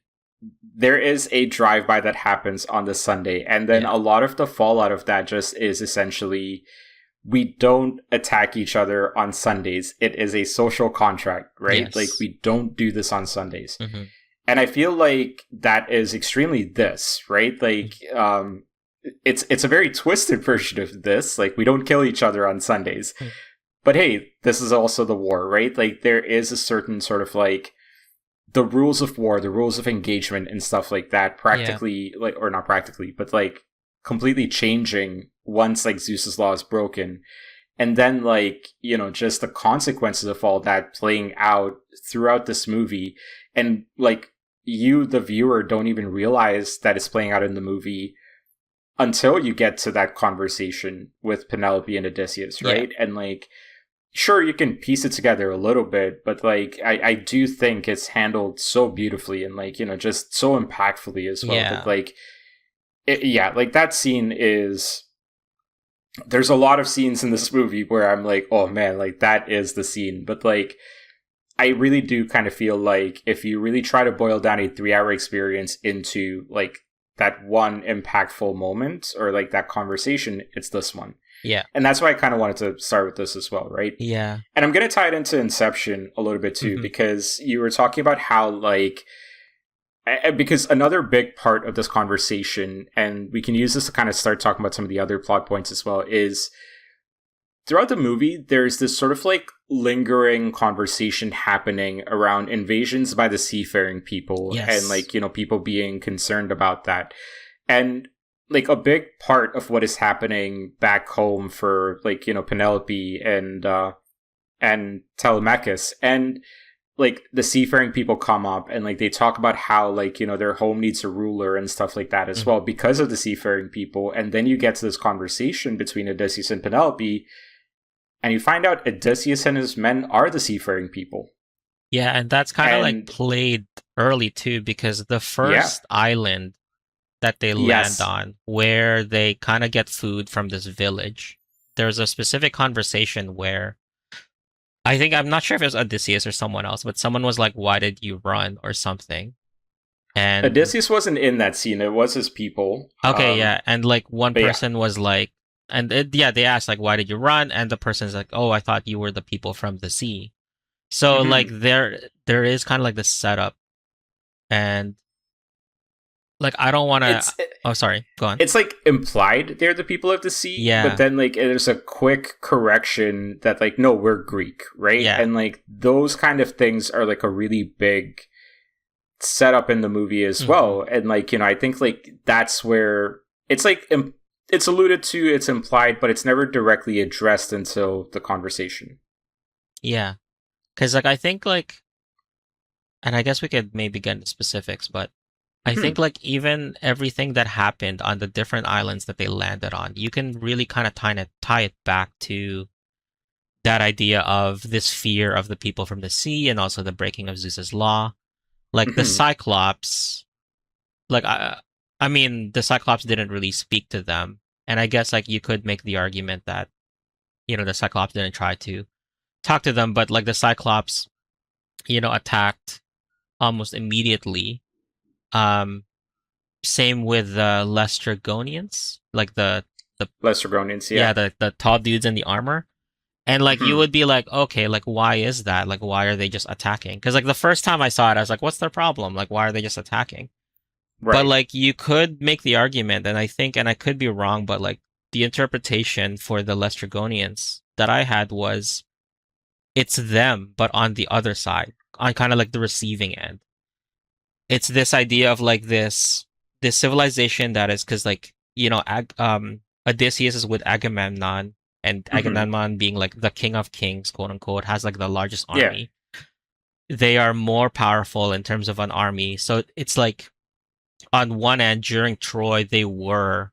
A: there is a drive-by that happens on the Sunday, and then
B: Yeah.
A: a lot of the fallout of that just is essentially we don't attack each other on Sundays. It is a social contract, right?
B: Yes.
A: Like we don't do this on Sundays.
B: Mm-hmm.
A: And I feel like that is extremely this, right? Like it's a very twisted version of this. Like we don't kill each other on Sundays.
B: Mm.
A: But hey, this is also the war, right? Like there is a certain sort of like the rules of war, the rules of engagement and stuff like that practically like or not practically, but like completely changing once like Zeus's law is broken. And then like, you know, just the consequences of all that playing out throughout this movie. And like you, the viewer, don't even realize that it's playing out in the movie until you get to that conversation with Penelope and Odysseus, right? And like sure, you can piece it together a little bit, but like I do think it's handled so beautifully and like, you know, just so impactfully as well.
B: Yeah.
A: That, like like that scene is there's a lot of scenes in this movie where I'm like, oh man, like that is the scene. But like I really do kind of feel like if you really try to boil down a 3-hour experience into like that one impactful moment or like that conversation, it's this one.
B: Yeah.
A: And that's why I kind of wanted to start with this as well, right?
B: Yeah.
A: And I'm going to tie it into Inception a little bit too, because you were talking about how, like, because another big part of this conversation, and we can use this to kind of start talking about some of the other plot points as well, is throughout the movie, there's this sort of like lingering conversation happening around invasions by the seafaring people and like, you know, people being concerned about that. And like a big part of what is happening back home for like, you know, Penelope and Telemachus and like the seafaring people come up and like they talk about how like, you know, their home needs a ruler and stuff like that as well because of the seafaring people. And then you get to this conversation between Odysseus and Penelope and you find out Odysseus and his men are the seafaring people.
B: Yeah, and that's kind of like played early too, because the first island that they land on, where they kind of get food from this village, there's a specific conversation where I think, I'm not sure if it was Odysseus or someone else, but someone was like, why did you run or something? And
A: Odysseus wasn't in that scene. It was his people.
B: Okay, yeah. And like one person was like, And they ask like, why did you run? And the person's like, oh, I thought you were the people from the sea. So like
A: Hmm.
B: there is kind of like this setup, and like I don't want to.
A: It's
B: Oh, sorry. Go on.
A: it's like implied they're the people of the sea, but
B: Yeah.
A: then like there's a quick correction that like no, we're Greek, right?
B: Yeah.
A: And like those kind of things are like a really big setup in the movie as
B: Hmm.
A: well. And like I think like that's where it's like it's alluded to, it's implied, but it's never directly addressed until the conversation.
B: Yeah. Because like I think like, and I guess we could maybe get into specifics, but I think
A: Hmm.
B: like even everything that happened on the different islands that they landed on, you can really kind of tie it back to that idea of this fear of the people from the sea and also the breaking of Zeus's law. Like the
A: Hmm.
B: Cyclops, like I mean the Cyclops didn't really speak to them, and I guess like you could make the argument that the Cyclops didn't try to talk to them, but like the Cyclops, attacked almost immediately. Um, Same with the Lestrygonians, like the
A: Lestrygonians,
B: yeah,
A: yeah.
B: the tall dudes in the armor. And like you
A: Hmm.
B: would be like, okay, like why is that? Like why are they just attacking? Because like the first time I saw it, I was like, what's their problem? Like why are they just attacking? But
A: Right.
B: like you could make the argument, and I think, and I could be wrong, but like the interpretation for the Lestrygonians that I had was it's them, but on the other side, on kind of like the receiving end. It's this idea of like this civilization that is because like Odysseus is with Agamemnon, and
A: Hmm.
B: Agamemnon being like the king of kings, quote unquote, has like the largest
A: Yeah.
B: army. They are more powerful in terms of an army, so it's like on one end during Troy they were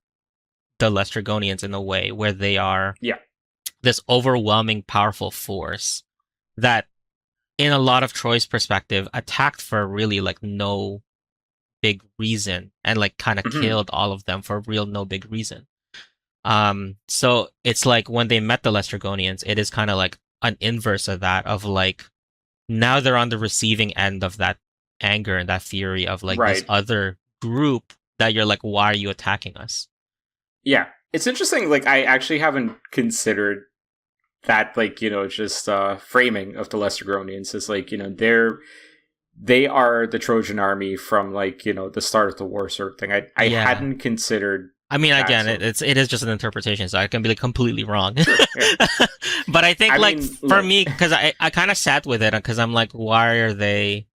B: the Lestrygonians in a way where they are
A: Yeah.
B: this overwhelming powerful force that in a lot of Troy's perspective attacked for really like no big reason and like kind of
A: Hmm.
B: killed all of them for real no big reason. So it's like when they met the Lestrygonians, it is kind of like an inverse of that, of like now they're on the receiving end of that anger and that fury of like this
A: Right.
B: other group that you're like, why are you attacking us?
A: Yeah. It's interesting. Like, I actually haven't considered that, like, just framing of the Lestrygonians is like, they are the Trojan army from like, the start of the war sort of thing. I
B: Yeah.
A: hadn't considered
B: I mean,
A: that.
B: again,
A: So
B: it is just an interpretation, so I can be like completely wrong.
A: sure. Yeah.
B: But I think
A: I
B: like
A: mean,
B: for
A: look.
B: me, because I kind of sat with it because I'm like, why are they?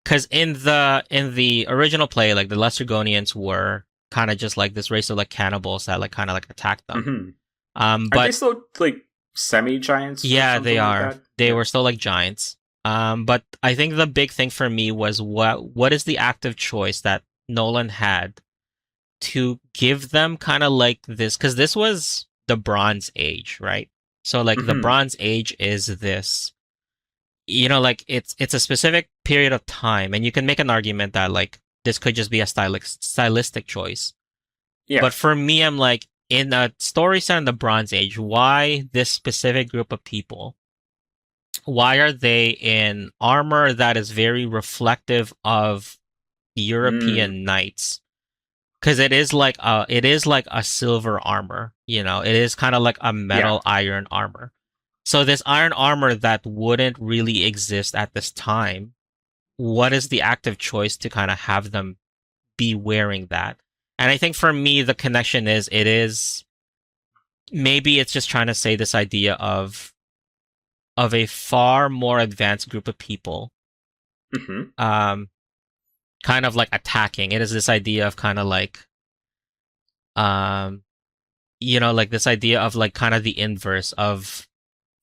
B: Because in the original play, like the Lestrygonians were kind of just like this race of like cannibals that like kind of like attacked them.
A: Mhm. Aren't they
B: But
A: still like semi giants or
B: yeah, they
A: something like
B: are.
A: that?
B: They
A: Yeah.
B: were still like giants. But I think the big thing for me was what is the active choice that Nolan had to give them kind of like this, because this was the Bronze Age, right? So like the
A: Hmm.
B: Bronze Age is this, like it's a specific period of time, and you can make an argument that like this could just be a stylistic choice.
A: Yeah.
B: But for me, I'm like in a story set in the Bronze Age, why this specific group of people? Why are they in armor that is very reflective of
A: Mm.
B: European knights? Because it is like a silver armor, it is kind of like a
A: Yeah.
B: metal iron armor. So this iron armor that wouldn't really exist at this time, what is the active choice to kind of have them be wearing that? And I think for me the connection is it is maybe it's just trying to say this idea of a far more advanced group of people,
A: Hmm.
B: um kind of like attacking. It is this idea of kind of like um like this idea of like kind of the inverse of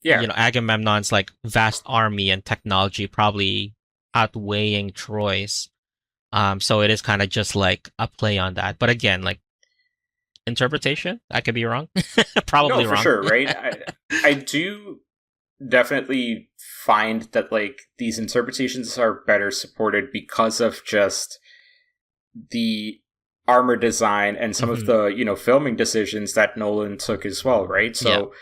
A: Yeah.
B: Agamemnon's like vast army and technology probably outweighing Troy's. So it is kind of just like a play on that. But again, like interpretation, I could be wrong.
A: No,
B: Probably
A: for
B: wrong.
A: sure, right? I do definitely find that like these interpretations are better supported because of just the armor design and some of
B: Hmm.
A: the filming decisions that Nolan took as well, right?
B: Yeah.
A: So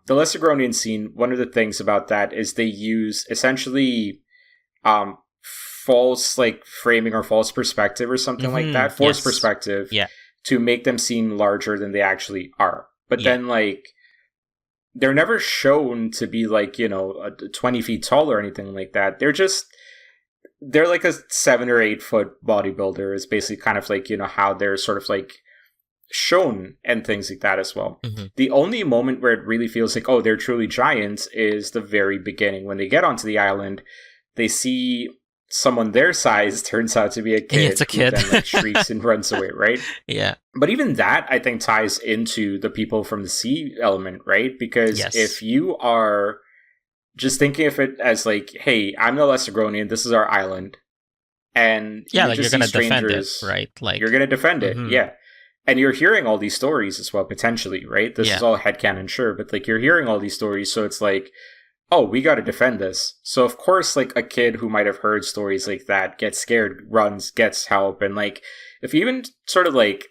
A: the Lestrygonian scene, one of the things about that is they use essentially um, false like framing or false perspective or something like that, forced
B: Yes.
A: perspective
B: Yeah.
A: to make them seem larger than they actually are. but then like they're never shown to be like, 20 feet tall or anything like that. They're like a 7 or 8 foot bodybuilder is basically kind of like, how they're sort of like shown and things like that as well.
B: Mm-hmm.
A: The only moment where it really feels like, oh, they're truly giants is the very beginning. When they get onto the island, they see someone their size, turns out to be a kid.
B: It's a kid.
A: Who then like shrieks and runs away, right?
B: Yeah.
A: But even that, I think, ties into the people from the sea element, right? Because if you are just thinking of it as like, hey, I'm the Lacegronian, this is our island, and
B: like you're going to defend it, right? Like
A: you're going to defend it, yeah. And you're hearing all these stories as well, potentially, right? This is all headcanon, sure, but like you're hearing all these stories, so it's like, oh, we got to defend this. So of course, like a kid who might have heard stories like that gets scared, runs, gets help, and like if you even sort of like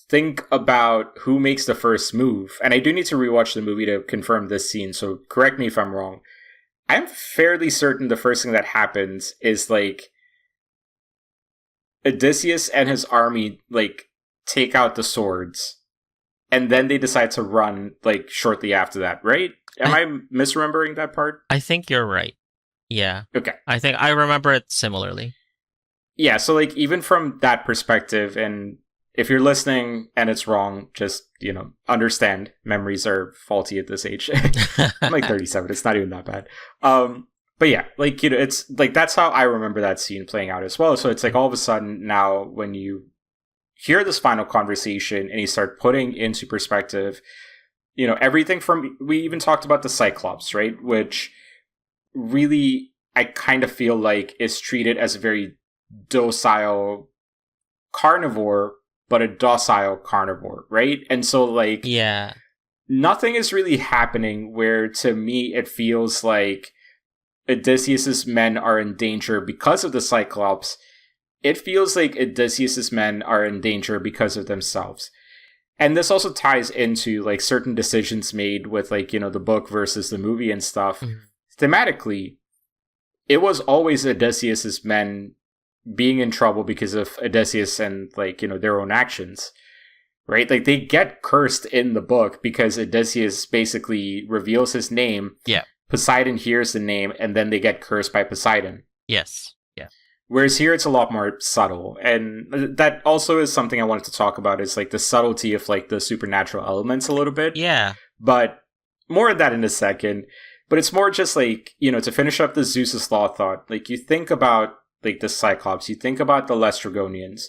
A: think about who makes the first move, and I do need to rewatch the movie to confirm this scene, so correct me if I'm wrong. I'm fairly certain the first thing that happens is like Odysseus and his army like take out the swords, and then they decide to run like shortly after that, right? Am I misremembering that part?
B: I think you're right. Yeah.
A: Okay.
B: I think I remember it similarly.
A: Yeah, so like even from that perspective, and if you're listening and it's wrong, just, understand memories are faulty at this age. I'm like 37. It's not even that bad. But yeah, like, it's like, that's how I remember that scene playing out as well. So it's like all of a sudden now when you hear this final conversation and you start putting into perspective, everything from, we even talked about the Cyclops, right? Which really, I kind of feel like is treated as a very docile carnivore, but a docile carnivore, right? And so like, nothing is really happening where to me it feels like Odysseus's men are in danger because of the Cyclops. It feels like Odysseus's men are in danger because of themselves. And this also ties into like certain decisions made with like, the book versus the movie and stuff. Mm-hmm. Thematically, it was always Odysseus's men being in trouble because of Odysseus and like, their own actions, right? Like they get cursed in the book because Odysseus basically reveals his name.
B: Yeah.
A: Poseidon hears the name and then they get cursed by Poseidon.
B: Yes. Yeah.
A: Whereas here it's a lot more subtle. And that also is something I wanted to talk about is like the subtlety of like the supernatural elements a little bit.
B: Yeah.
A: But more of that in a second. But it's more just like, to finish up the Zeus's Law thought, like you think about like the Cyclops, you think about the Laestrygonians,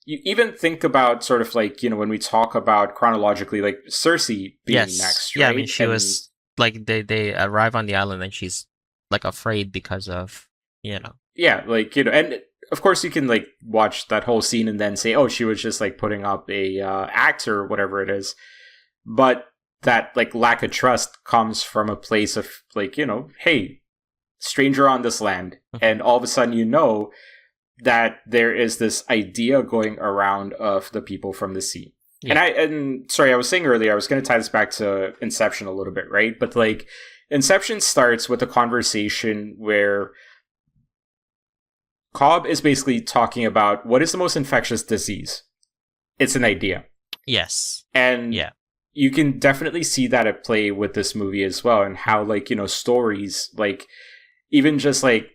A: you even think about sort of like, when we talk about chronologically, like Circe being next, right?
B: Yeah, I mean, she was like, they arrive on the island and she's like afraid because of,
A: Yeah, like, and of course you can like watch that whole scene and then say, oh, she was just like putting up a act or whatever it is. But that like lack of trust comes from a place of like, hey, stranger on this land, and all of a sudden that there is this idea going around of the people from the sea. Yeah. And sorry, I was saying earlier, I was going to tie this back to Inception a little bit, right? But like Inception starts with a conversation where Cobb is basically talking about what is the most infectious disease. It's an idea.
B: Yes.
A: And you can definitely see that at play with this movie as well, and how like, stories like even just like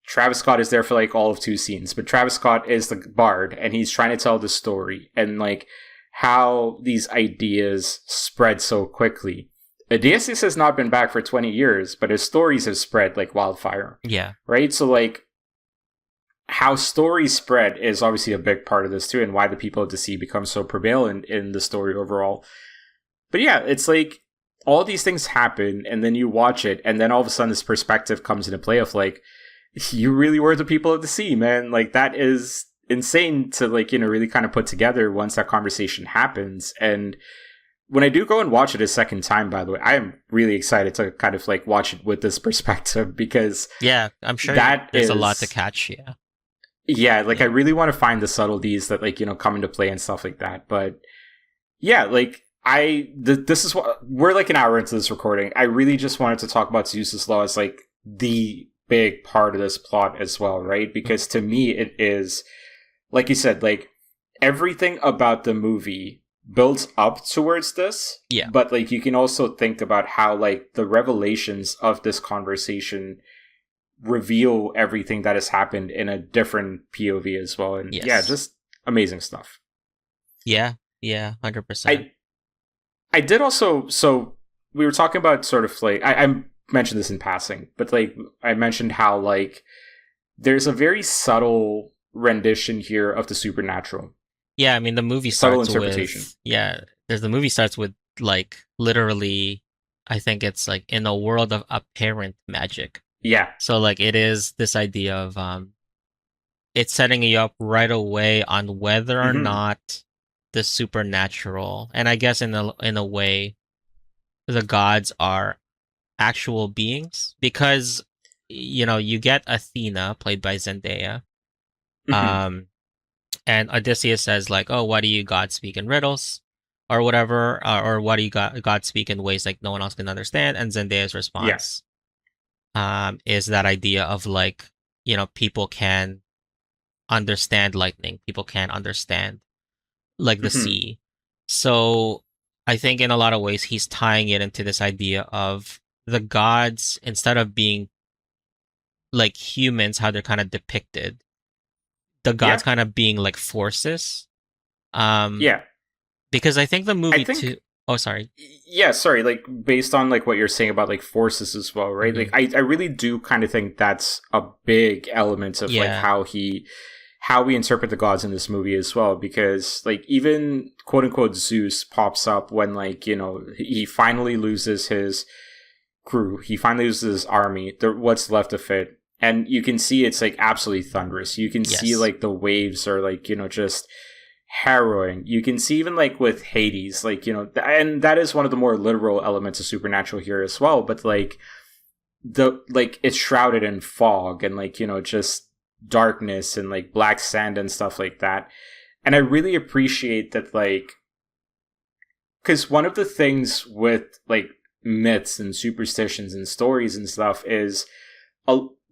A: Travis Scott is there for like all of 2 scenes, but Travis Scott is the bard and he's trying to tell the story, and like how these ideas spread so quickly. Odysseus has not been back for 20 years, but his stories have spread like wildfire.
B: Yeah.
A: Right? So like how stories spread is obviously a big part of this too, and why the people of the sea become so prevalent in the story overall. But yeah, it's like all these things happen, and then you watch it, and then all of a sudden this perspective comes into play of like, you really were the people of the sea, man. Like that is insane to like, really kind of put together once that conversation happens. And when I do go and watch it a second time, by the way, I am really excited to kind of like watch it with this perspective, because
B: I'm sure there's a lot to catch.
A: I really want to find the subtleties that like, come into play and stuff like that. But yeah, like this is what we're like an hour into this recording. I really just wanted to talk about Zeus's Law as like the big part of this plot as well, right? Because to me, it is, like you said, like everything about the movie builds up towards this,
B: Yeah.
A: but like you can also think about how like the revelations of this conversation reveal everything that has happened in a different POV as well. And yeah,
B: Yes.
A: just amazing stuff.
B: Yeah. Yeah. 100%.
A: I did also, so we were talking about sort of like I mentioned this in passing, but like I mentioned how like there's a very subtle rendition here of the supernatural.
B: Yeah. I mean, the movie
A: Subtle
B: starts
A: interpretation.
B: with, yeah, the movie starts with like literally, I think it's like in a world of apparent magic.
A: Yeah.
B: So like it is this idea of it's setting you up right away on whether or
A: Mm-hmm.
B: not the supernatural, and I guess in a way the gods are actual beings, because you get Athena played by Zendaya,
A: Mm-hmm.
B: um and Odysseus says like, oh, why do you gods speak in riddles or whatever, or why do you gods speak in ways like no one else can understand? And Zendaya's
A: Yeah.
B: response is that idea of like, people can understand lightning, people can understand like the
A: Mm-hmm.
B: sea. So I think in a lot of ways he's tying it into this idea of the gods, instead of being like humans, how they're kind of depicted, the gods
A: Yeah.
B: kind of being like forces. Um,
A: Yeah.
B: because I think the
A: I
B: movie too.
A: think
B: Oh, sorry.
A: yeah, sorry, like based on like what you're saying about like forces as well, right?
B: Hmm.
A: Like I really do kind of think that's a big element of like
B: Yeah.
A: how we interpret the gods in this movie as well, because like even quote unquote Zeus pops up when like, he finally loses his crew, he finally loses his army, what's left of it. And you can see it's like absolutely thunderous. You can see
B: Yes.
A: like the waves are like, just harrowing. You can see even like with Hades, like, and that is one of the more literal elements of supernatural here as well, but like it's shrouded in fog and like, just darkness and like black sand and stuff like that. And I really appreciate that, like, because one of the things with like myths and superstitions and stories and stuff is,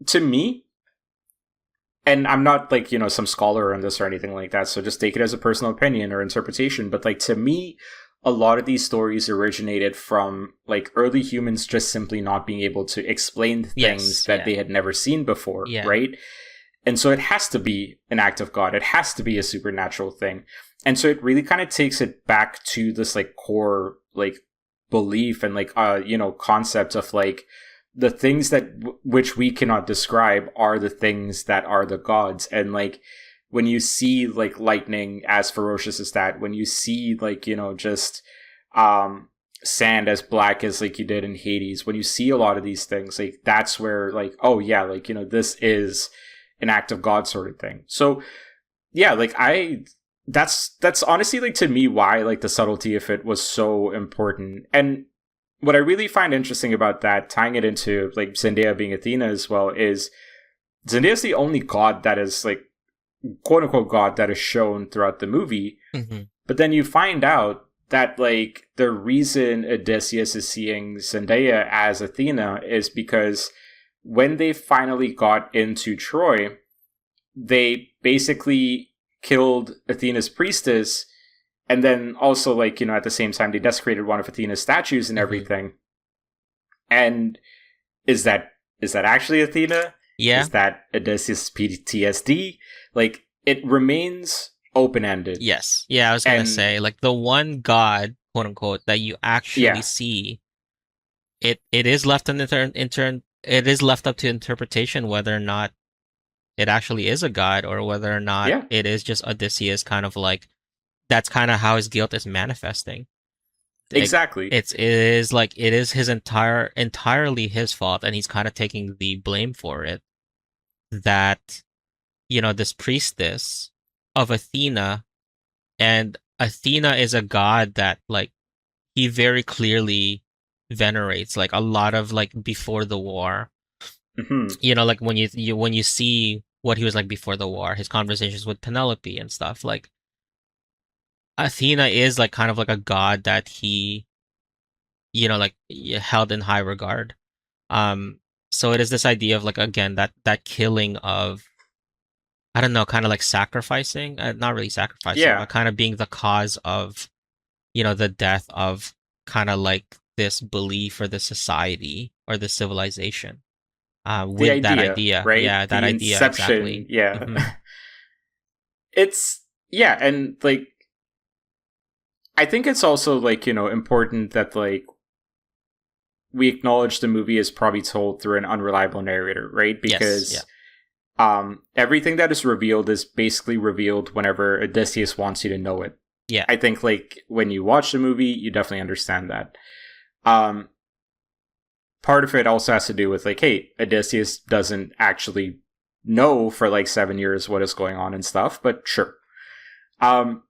A: to me, and I'm not like, some scholar on this or anything like that, so just take it as a personal opinion or interpretation, but like to me, a lot of these stories originated from like early humans just simply not being able to explain things
B: Yes.
A: that
B: Yeah.
A: they had never seen before,
B: Yeah.
A: right? And so it has to be an act of God. It has to be a supernatural thing. And so it really kind of takes it back to this like core like belief and like concept of like the things that which we cannot describe are the things that are the gods. And like when you see like lightning as ferocious as that, when you see like just sand as black as like you did in Hades, when you see a lot of these things, like that's where like, oh yeah, like this is an act of God sort of thing. So yeah, like that's honestly like to me why like the subtlety of it was so important. And what I really find interesting about that, tying it into like Zendaya being Athena as well, is Zendaya's the only god that is like quote unquote god that is shown throughout the movie.
B: Hmm.
A: But then you find out that like the reason Odysseus is seeing Zendaya as Athena is because when they finally got into Troy, they basically killed Athena's priestess, and then also like at the same time they desecrated one of Athena's statues and
B: Hmm.
A: everything. And is that actually Athena?
B: Yeah.
A: Is that Odysseus PTSD? Like it remains open ended.
B: Yes. Yeah. I was gonna
A: And
B: say like the one god, quote unquote, that you actually
A: yeah,
B: see, it is left an it is left up to interpretation whether or not it actually is a god, or whether or not
A: yeah,
B: it is just Odysseus kind of like, that's kind of how his guilt is manifesting. Like,
A: exactly.
B: it is like it is his entirely his fault, and he's kind of taking the blame for it. That this priestess of Athena, and Athena is a god that like he very clearly venerates, like a lot of like before the war.
A: Hmm.
B: Like when you see what he was like before the war, his conversations with Penelope and stuff, like Athena is like kind of like a god that he like held in high regard. Um, so it is this idea of like, again, that killing of, I don't know, kind of like sacrificing, not really sacrificing,
A: Yeah,
B: but kind of being the cause of the death of kind of like this belief or the society or the civilization.
A: The
B: With that
A: idea,
B: idea,
A: right?
B: yeah, that
A: The
B: idea
A: Inception,
B: exactly.
A: yeah.
B: Hmm.
A: It's yeah, and like I think it's also like, important that like we acknowledge the movie is probably told through an unreliable narrator, right?
B: Yes, yeah,
A: Because everything that is revealed is basically revealed whenever Odysseus wants you to know it.
B: yeah,
A: I think like when you watch the movie, you definitely understand that. Um, Part of it also has to do with like, hey, Odysseus doesn't actually know for like 7 years what is going on and stuff, but sure. Um,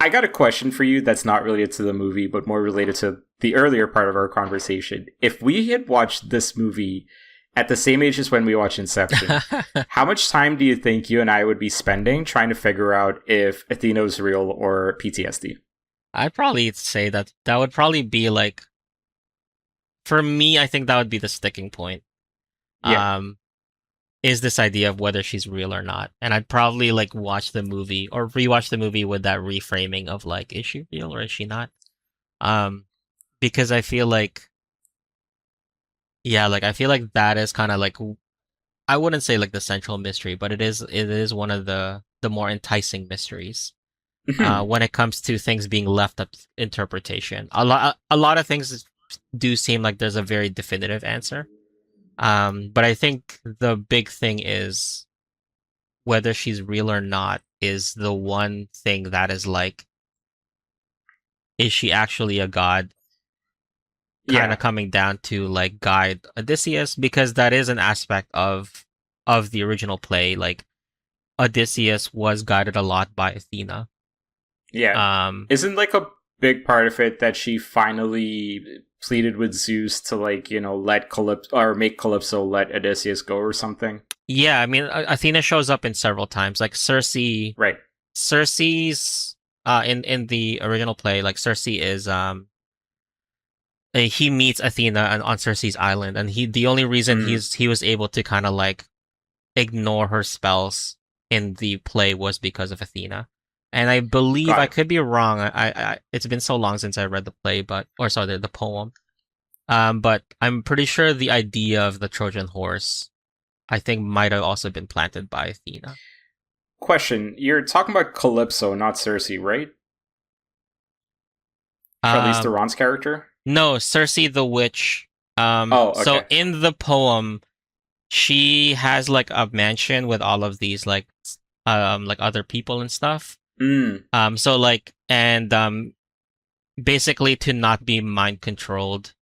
A: I got a question for you that's not related to the movie, but more related to the earlier part of our conversation. If we had watched this movie at the same age as when we watched Inception, how much time do you think you and I would be spending trying to figure out if Athena is real or PTSD?
B: I'd probably say that would probably be like, for me, I think that would be the sticking point.
A: Yeah.
B: Um, is this idea of whether she's real or not. And I'd probably like watch the movie or rewatch the movie with that reframing of like, is she real or is she not? Um, because I feel like, yeah, like I feel like that is kind of like, I wouldn't say like the central mystery, but it is one of the more enticing mysteries. When it comes to things being left up to interpretation, a lot of things do seem like there's a very definitive answer. But I think the big thing is whether she's real or not is the one thing that is like, is she actually a god? Kind
A: Yeah.
B: of coming down to like guide Odysseus, because that is an aspect of the original play. Like Odysseus was guided a lot by Athena.
A: Yeah.
B: Um,
A: Isn't like a big part of it that she finally pleaded with Zeus to like, let Calypso or make Calypso let Odysseus go or something?
B: yeah, I mean Athena shows up in several times. Like
A: Right.
B: Circe's in the original play, like Circe is he meets Athena on Circe's island, and the only reason
A: Mm,
B: he was able to kind of like ignore her spells in the play was because of Athena. And I believe,
A: got
B: I
A: it.
B: could be wrong. It's been so long since I read the play, or sorry, the poem. But I'm pretty sure the idea of the Trojan horse, I think, might have also been planted by Athena.
A: Question. You're talking about Calypso, not Circe, right? Charlize
B: Um,
A: Theron's character?
B: no, Circe the witch.
A: Oh,
B: So
A: okay.
B: in the poem, she has like a mansion with all of these like other people and stuff.
A: Mm,
B: So like, and basically to not be mind controlled,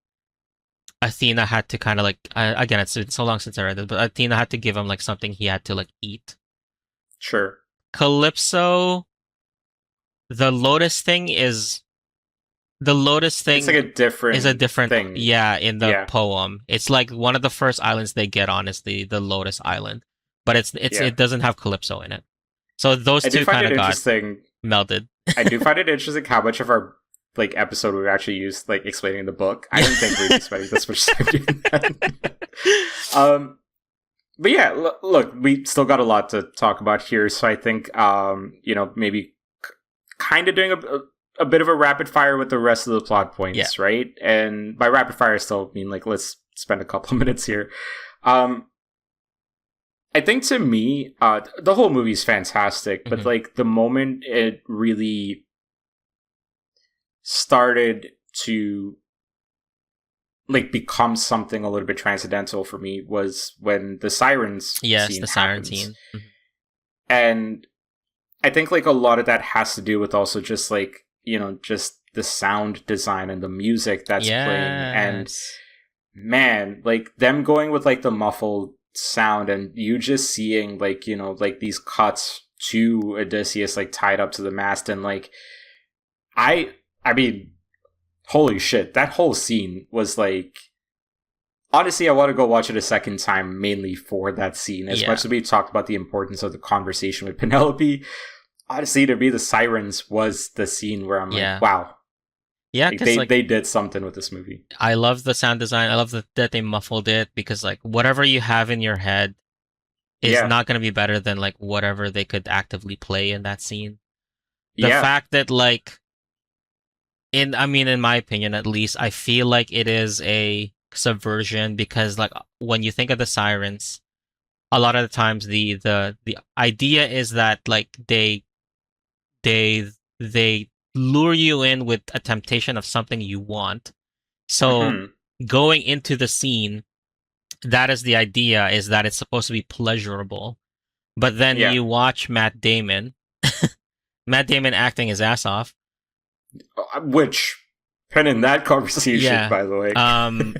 B: Athena had to kind of like, again, it's been so long since I read it, but Athena had to give him like something he had to like eat.
A: sure.
B: Calypso, the lotus thing the lotus
A: It's like a
B: thing is a
A: different
B: different,
A: thing.
B: yeah, in the
A: Yeah.
B: poem. It's like one of the first islands they get on is the Lotus Island, but
A: Yeah.
B: it doesn't have Calypso in it. So those
A: I do
B: two
A: find
B: kind
A: it
B: of got
A: interesting.
B: melded.
A: I do find it interesting how much of our like episode we've actually used like explaining the book. I
B: Yeah.
A: didn't think we'd be spending this much time doing that. um, but yeah, look, we still got a lot to talk about here, so I think maybe kind of doing a bit of a rapid fire with the rest of the plot
B: Yeah.
A: points, right? And by rapid fire, I still mean like let's spend a couple of minutes here. Um, I think to me, the whole movie's fantastic, but
B: Hmm.
A: like the moment it really started to like become something a little bit transcendental for me was when the sirens
B: Yes,
A: scene
B: the siren
A: happens.
B: scene. Mhm.
A: And I think like a lot of that has to do with also just like, just the sound design and the music that's playing. And
B: Yes.
A: man, like them going with like the muffled sound and you just seeing like, like these cuts to Odysseus like tied up to the mast and like I mean, holy shit, that whole scene was like honestly, I want to go watch it a second time mainly for that scene. As
B: Yeah.
A: much as we talked about the importance of the conversation with Penelope, honestly, to me, the Sirens was the scene where I'm like,
B: Yeah.
A: wow,
B: Yeah,
A: like
B: because like
A: they did something with this movie.
B: I love the sound design. I love that they muffled it, because like whatever you have in your head is
A: Yeah,
B: not going to be better than like whatever they could actively play in that scene. The
A: yeah,
B: fact that like in my opinion, at least, I feel like it is a subversion because, like, when you think of the sirens, a lot of the times the idea is that like they they lure you in with a temptation of something you want. So
A: Hmm.
B: going into the scene, that is the idea, is that it's supposed to be pleasurable. But then
A: Yeah.
B: you watch Matt Damon acting his ass off.
A: Which, pen in that conversation,
B: Yeah.
A: by the way.
B: Um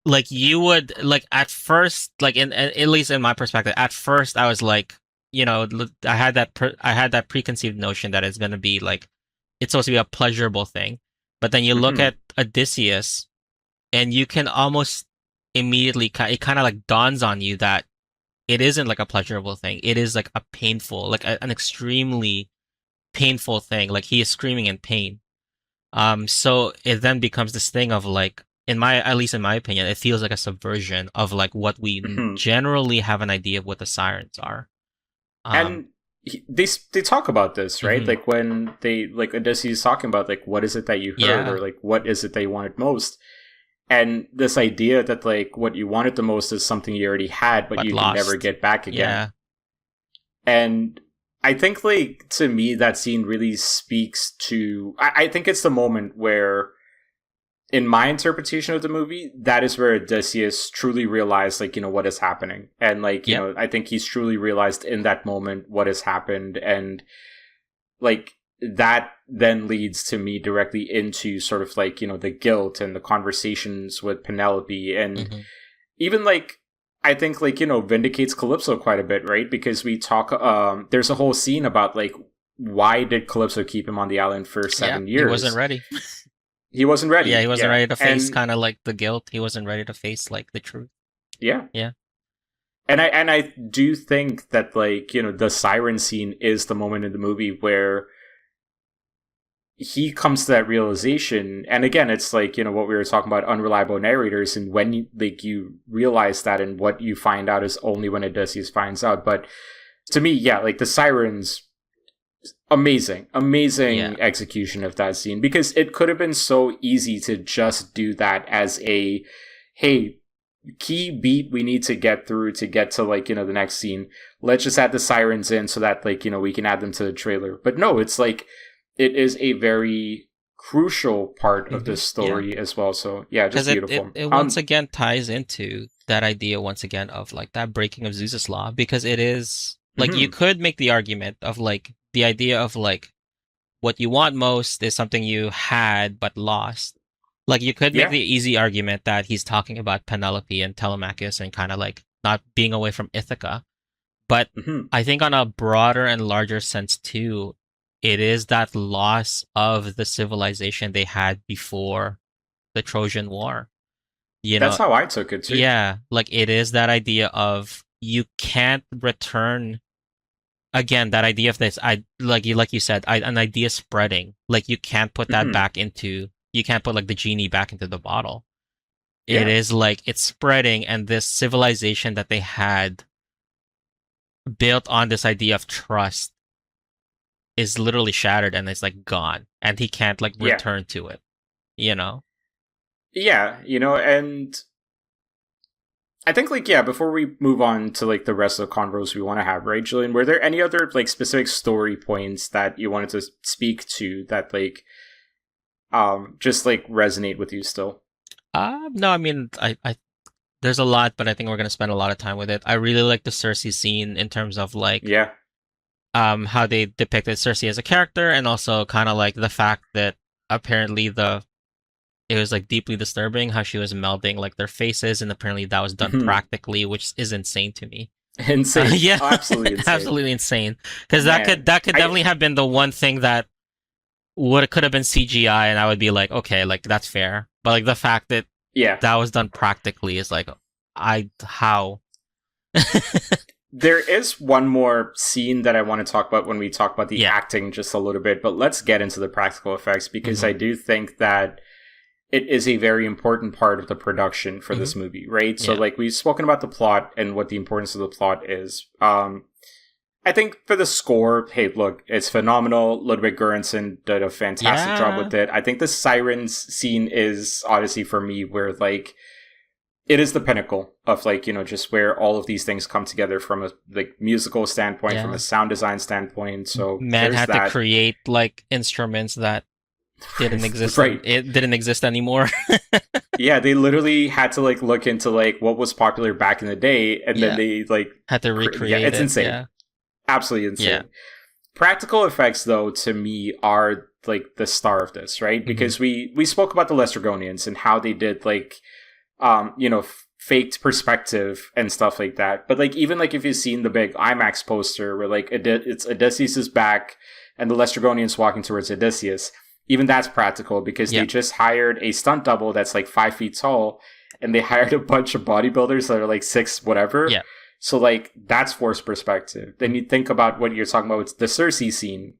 B: like you would like at first, like in at least in my perspective, at first I was like, I had that preconceived notion that it's going to be like it's supposed to be a pleasurable thing. But then you look
A: Hmm.
B: at Odysseus and you can almost immediately it kind of like dawns on you that it isn't like a pleasurable thing. It is like a painful, like an extremely painful thing. Like he is screaming in pain. So it then becomes this thing of like, at least in my opinion, it feels like a subversion of like what we
A: Hmm.
B: generally have an idea of what the sirens are. Um,
A: And they talk about this, right?
B: mhm.
A: Like when they like Odysseus talking about like what is it that you heard,
B: Yeah,
A: or like what is it that you wanted most, and this idea that like what you wanted the most is something you already had, but
B: but
A: you can never
B: lost.
A: get back again.
B: Yeah,
A: And I think like to me that scene really speaks to. I think it's the moment where, in my interpretation of the movie, that is where Odysseus truly realized, like, what is happening. And, like,
B: yep.
A: I think he's truly realized in that moment what has happened. And, like, that then leads to me directly into sort of like, the guilt and the conversations with Penelope. And
B: Hmm.
A: even, like, I think, like, vindicates Calypso quite a bit, right? Because we talk, there's a whole scene about, like, why did Calypso keep him on the island for
B: Yeah,
A: 7
B: he wasn't
A: years?
B: ready.
A: He wasn't
B: Yeah,
A: ready.
B: he wasn't
A: Yeah.
B: ready to face
A: And
B: kind of like the guilt. He wasn't ready to face like the truth.
A: yeah.
B: Yeah.
A: And I do think that, like, the siren scene is the moment in the movie where he comes to that realization. And again, it's like, what we were talking about, unreliable narrators, and when you realize that, and what you find out is only when Odysseus finds out. But to me, yeah, like the sirens,
B: Yeah.
A: amazing execution of that scene, because it could have been so easy to just do that as a, hey, key beat we need to get through to get to, like, the next scene. Let's just add the sirens in so that, like, we can add them to the trailer. But no, it's like it is a very crucial part of this
B: Yeah.
A: story as well. So yeah,
B: Because
A: just beautiful.
B: it once again ties into that idea once again of like that breaking of Zeus's law, because it is like you
A: Mhm.
B: could make the argument of like the idea of like what you want most is something you had but lost. Like you could make
A: Yeah.
B: the easy argument that he's talking about Penelope and Telemachus and kind of like not being away from Ithaca. But
A: Hmm.
B: I think on a broader and larger sense too, it is that loss of the civilization they had before the Trojan War. You
A: That's
B: know,
A: how I took it too.
B: yeah, like it is that idea of you can't return again, that idea of this, I like you said, an idea spreading. Like you can't put that
A: Hmm.
B: back into, you can't put like the genie back into the bottle. It
A: Yeah.
B: is like it's spreading, and this civilization that they had built on this idea of trust is literally shattered and it's like gone, and he can't like
A: Yeah.
B: return to it. You know?
A: Yeah. And I think, like, yeah, before we move on to, like, the rest of the convos we want to have, right, Julian, were there any other, like, specific story points that you wanted to speak to that, like, just, like, resonate with you still?
B: No, I mean, I there's a lot, but I think we're gonna spend a lot of time with it. I really like the Cersei scene in terms of like
A: Yeah.
B: how they depicted Cersei as a character, and also kind of like the fact that apparently the it was like deeply disturbing how she was melding like their faces, and apparently that was done
A: Mhm.
B: practically, which is insane to me.
A: Insane.
B: Yeah,
A: Oh, absolutely insane.
B: absolutely insane. Because
A: Man.
B: that could definitely have been the one thing that would could have been CGI, and I would be like, okay, like that's fair. But like the fact that
A: Yeah.
B: that was done practically is like, I how.
A: There is one more scene that I want to talk about when we talk about the
B: Yeah.
A: acting just a little bit, but let's get into the practical effects, because
B: Hmm.
A: I do think that it is a very important part of the production for
B: Hmm.
A: this movie, right? So,
B: Yeah.
A: like, we've spoken about the plot and what the importance of the plot is. I think for the score, hey, look, it's phenomenal. Ludwig Göransson did a fantastic job with it. I think the Sirens scene is Odyssey for me, where like it is the pinnacle of like, you know, just where all of these things come together from a like musical standpoint, from a sound design standpoint. So
B: man had to create like instruments that didn't exist.
A: Right.
B: It didn't exist anymore.
A: Yeah, they literally had to like look into like what was popular back in the day, and then they like
B: had to recreate it.
A: It's insane.
B: Yeah.
A: Absolutely insane.
B: Yeah.
A: Practical effects, though, to me are like the star of this, right? Because we spoke about the Lestragonians and how they did like you know, faked perspective and stuff like that. But like even like if you've seen the big IMAX poster where like it's Odysseus' back and the Lestragonians walking towards Odysseus, even that's practical because they just hired a stunt double that's like 5 feet tall, and they hired a bunch of bodybuilders that are like 6 whatever.
B: Yeah.
A: So like that's forced perspective. Then you think about what you're talking about with the Circe scene.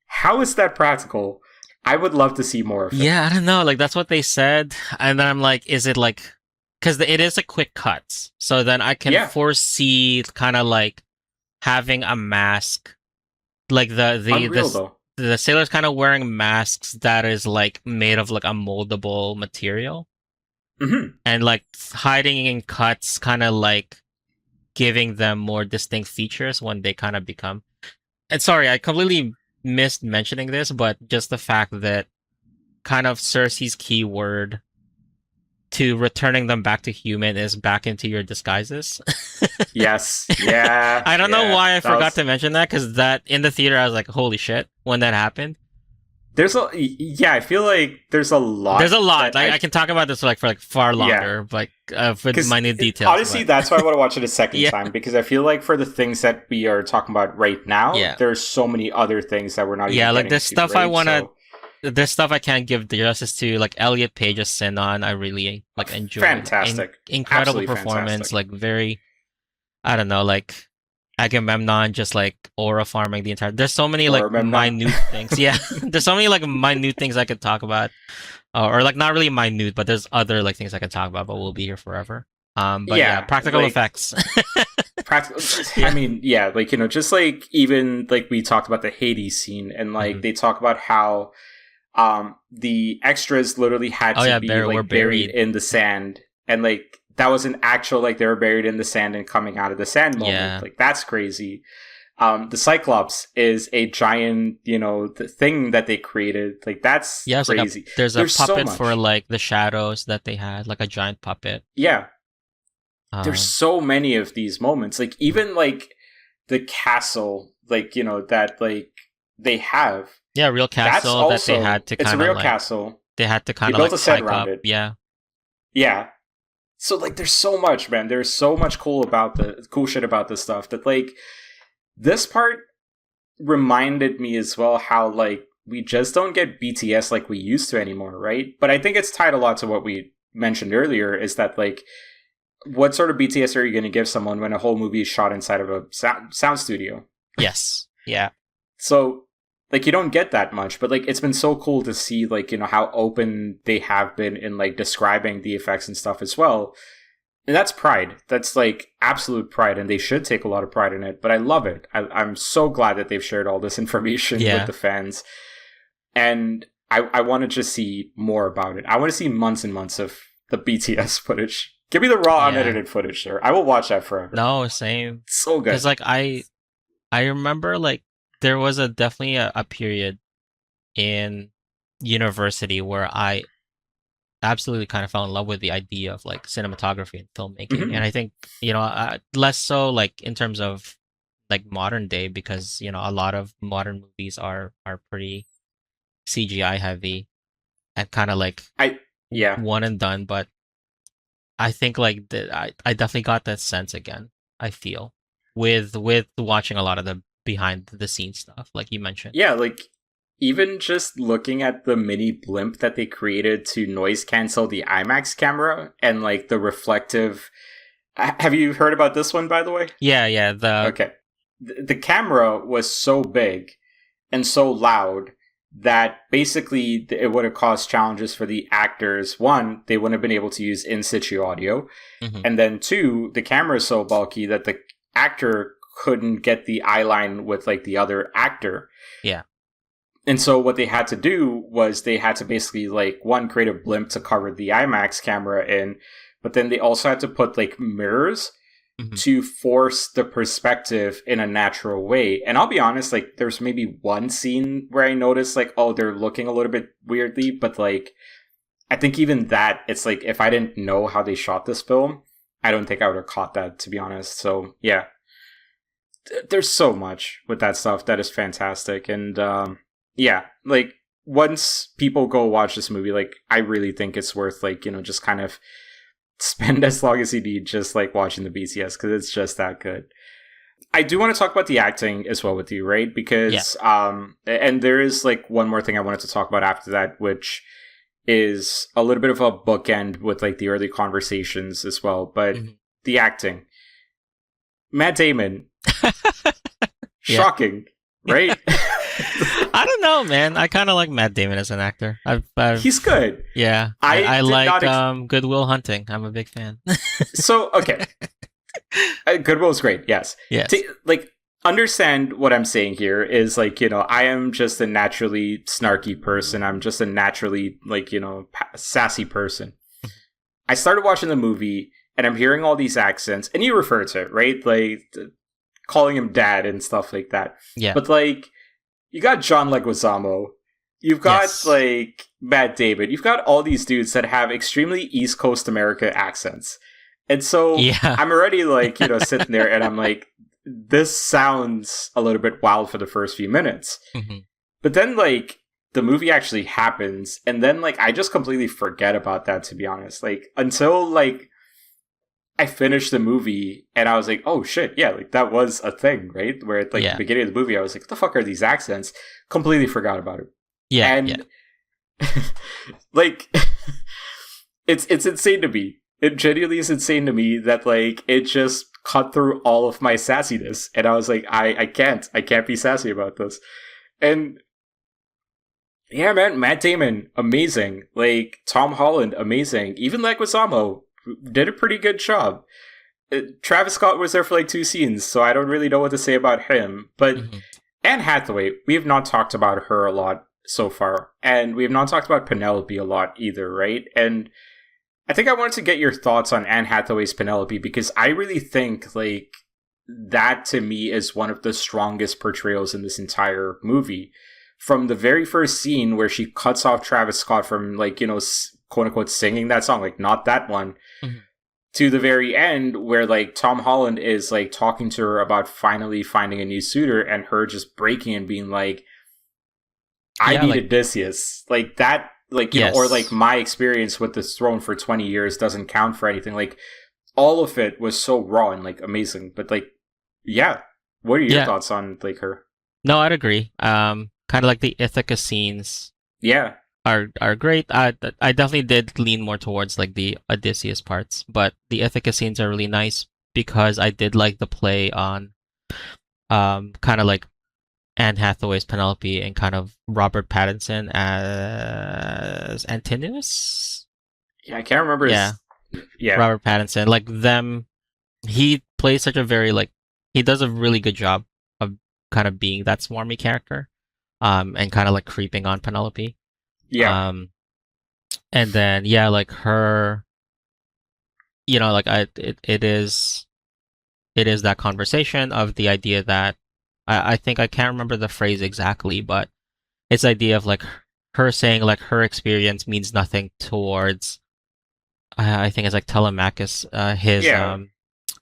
A: How is that practical? I would love to see more of it.
B: Yeah, I don't know. Like that's what they said, and then I'm like, is it like because it is a quick cut, so then I can foresee kind of like having a mask, like the sailors kind of wearing masks that is like made of like a moldable material, and like hiding in cuts, kind of like giving them more distinct features when they kind of become. And sorry, I completely missed mentioning this, but just the fact that kind of Circe's keyword to returning them back to human is back into your disguises.
A: Yes. Yeah.
B: I don't know why I forgot to mention that, because that in the theater I was like, holy shit, when that happened.
A: I feel like there's a lot.
B: There's a lot. I can talk about this for far longer, like with minute details.
A: Honestly, that's why I want to watch it a second time, because I feel like for the things that we are talking about right now, there's so many other things that we're not.
B: Yeah,
A: even
B: like there's stuff I want to.
A: So.
B: There's stuff I can't give justice to, like Elliot Page's Sinon. I really like enjoyed.
A: Fantastic,
B: incredible
A: absolutely
B: performance.
A: Fantastic.
B: Like very, I don't know, like Agamemnon just like aura farming the entire. There's so many like minute things. Yeah, there's so many like minute things I could talk about, or like not really minute, but there's other like things I could talk about. But we'll be here forever. But practical effects.
A: I mean, like, you know, just like even like we talked about the Hades scene, and like they talk about how the extras literally had to be buried in the sand, and like that was an actual like they were buried in the sand and coming out of the sand moment. Like that's crazy. The Cyclops is a giant, you know, the thing that they created. Like that's crazy.
B: Like there's a puppet for like the shadows that they had, like a giant puppet.
A: Yeah. There's so many of these moments. Like even like the castle, like, you know, that like they have.
B: Yeah, real castle that they had to kind of.
A: It's a real castle.
B: They had to kind of
A: built a set around it.
B: Yeah.
A: Yeah. So like there's so much, man. There's so much cool shit about this stuff that like this part reminded me as well how like we just don't get BTS like we used to anymore, right? But I think it's tied a lot to what we mentioned earlier, is that like what sort of BTS are you going to give someone when a whole movie is shot inside of a sound studio?
B: Yes. Yeah.
A: So like you don't get that much, but like it's been so cool to see like, you know, how open they have been in like describing the effects and stuff as well. And that's pride. That's like absolute pride, and they should take a lot of pride in it. But I love it. I'm so glad that they've shared all this information with the fans. And I want to just see more about it. I want to see months and months of the BTS footage. Give me the raw unedited footage, sir. I will watch that forever.
B: No, same.
A: So good.
B: Because like I remember like there was definitely a period in university where I absolutely kind of fell in love with the idea of like cinematography and filmmaking. And I think, you know, less so like in terms of like modern day, because, you know, a lot of modern movies are pretty CGI heavy and kind of like one and done. But I think like I definitely got that sense again, I feel, with watching a lot of the behind the scenes stuff like you mentioned.
A: Yeah, like even just looking at the mini blimp that they created to noise cancel the IMAX camera, and like the reflective. Have you heard about this one, by the way?
B: Yeah.
A: Okay. The camera was so big and so loud that basically it would have caused challenges for the actors. One, they wouldn't have been able to use in situ audio. And then two, the camera is so bulky that the actor couldn't get the eye line with like the other actor.
B: Yeah.
A: And so what they had to do was they had to basically like one create a blimp to cover the IMAX camera in, but then they also had to put like mirrors to force the perspective in a natural way. And I'll be honest, like there's maybe one scene where I noticed like, oh, they're looking a little bit weirdly, but like I think even that, it's like if I didn't know how they shot this film, I don't think I would have caught that, to be honest. So yeah, there's so much with that stuff that is fantastic. And yeah, like once people go watch this movie, like I really think it's worth like, you know, just kind of spend as long as you need just like watching the BTS, because it's just that good. I do want to talk about the acting as well with you, right? Because and there is like one more thing I wanted to talk about after that, which is a little bit of a bookend with like the early conversations as well. But the acting, Matt Damon, shocking, right?
B: I don't know, man. I kind of like Matt Damon as an actor.
A: He's good.
B: Yeah, I like Good Will Hunting. I'm a big fan.
A: So okay, Good Will is great. Yes. Like understand what I'm saying here is like, you know, I am just a naturally snarky person. I'm just a naturally like, you know, sassy person. I started watching the movie and I'm hearing all these accents, and you refer to it, right? Like calling him dad and stuff like that.
B: Yeah.
A: But like, you got John Leguizamo, you've got like Matt Damon, you've got all these dudes that have extremely East Coast America accents. And so I'm already like, you know, sitting there and I'm like, this sounds a little bit wild for the first few minutes. But then like the movie actually happens, and then like I just completely forget about that, to be honest. Like until like I finished the movie and I was like, oh shit, yeah, like that was a thing, right? Where at like the beginning of the movie I was like, what the fuck are these accents? Completely forgot about it. Yeah. And like it's insane to me. It genuinely is insane to me that like it just cut through all of my sassiness, and I was like, I can't be sassy about this. And yeah, man, Matt Damon, amazing. Like Tom Holland, amazing. Even Leguizamo did a pretty good job. Travis Scott was there for like 2 scenes, so I don't really know what to say about him. But Anne Hathaway, we have not talked about her a lot so far, and we have not talked about Penelope a lot either, right? And I think I wanted to get your thoughts on Anne Hathaway's Penelope, because I really think like that to me is one of the strongest portrayals in this entire movie. From the very first scene where she cuts off Travis Scott from like, you know, quote unquote singing that song, like not that one, to the very end where like Tom Holland is like talking to her about finally finding a new suitor, and her just breaking and being like, I needed Odysseus. Like that, like, you know, or like my experience with this throne for 20 years doesn't count for anything. Like all of it was so raw and like amazing. But like, yeah, what are your thoughts on like her?
B: No, I'd agree. Kind of like the Ithaca scenes. Are great. I definitely did lean more towards like the Odysseus parts, but the Ithaca scenes are really nice because I did like the play on kind of like Anne Hathaway's Penelope and kind of Robert Pattinson as Antinous.
A: Yeah, I can't remember.
B: Robert Pattinson, like them. He plays such a very like he does a really good job of kind of being that swarmy character, and kind of like creeping on Penelope. And then like her, you know, like it is that conversation of the idea that I think I can't remember the phrase exactly, but it's the idea of like her saying like her experience means nothing towards I think it's like Telemachus, his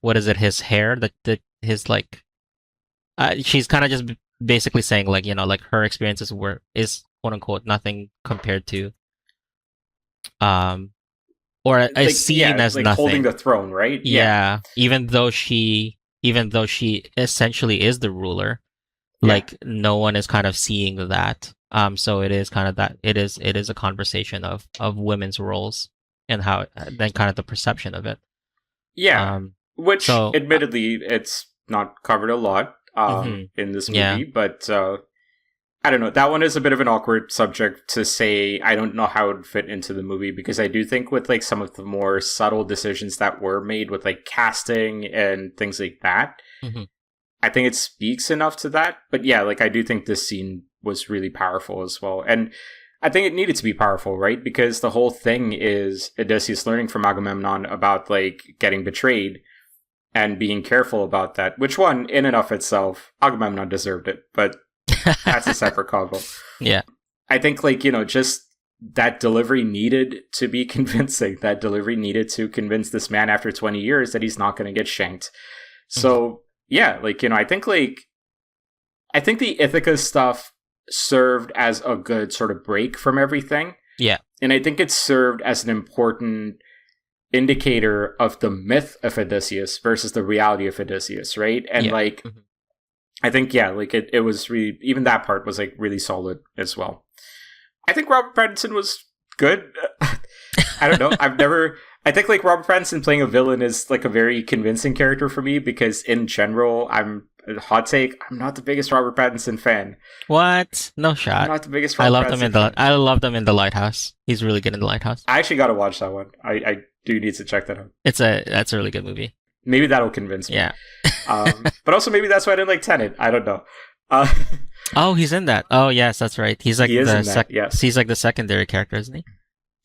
B: what is it, his hair, that his like she's kind of just basically saying like, you know, like her experiences is quote unquote nothing compared to or
A: like,
B: is seen as
A: like
B: nothing,
A: holding the throne, right?
B: Even though she essentially is the ruler, like no one is kind of seeing that. So it is kind of that it is a conversation of women's roles and how then kind of the perception of it.
A: Which admittedly it's not covered a lot in this movie, but I don't know. That one is a bit of an awkward subject to say. I don't know how it would fit into the movie, because I do think with like some of the more subtle decisions that were made with like casting and things like that, I think it speaks enough to that. But yeah, like I do think this scene was really powerful as well. And I think it needed to be powerful, right? Because the whole thing is Odysseus learning from Agamemnon about like getting betrayed and being careful about that, which one in and of itself, Agamemnon deserved it, but that's a separate convo.
B: Yeah.
A: I think like, just that delivery needed to be convincing. That delivery needed to convince this man after 20 years that he's not going to get shanked. So yeah, like, I think the Ithaca stuff served as a good sort of break from everything.
B: Yeah.
A: And I think it served as an important indicator of the myth of Odysseus versus the reality of Odysseus, right? And like, I think, yeah, like it was really, even that part was like really solid as well. I think Robert Pattinson was good. I don't know. I think like Robert Pattinson playing a villain is like a very convincing character for me because in general, I'm not the biggest Robert Pattinson fan.
B: What? No shot.
A: I'm not the biggest
B: I
A: Robert
B: loved
A: Pattinson fan.
B: I loved him in The Lighthouse. He's really good in The Lighthouse.
A: I actually got to watch that one. I do need to check that out.
B: That's a really good movie.
A: Maybe that'll convince me.
B: Yeah.
A: But also maybe that's why I didn't like Tenet. I don't know.
B: Oh, he's in that. Oh, yes, that's right. He's like
A: yes.
B: He's like the secondary character, isn't he?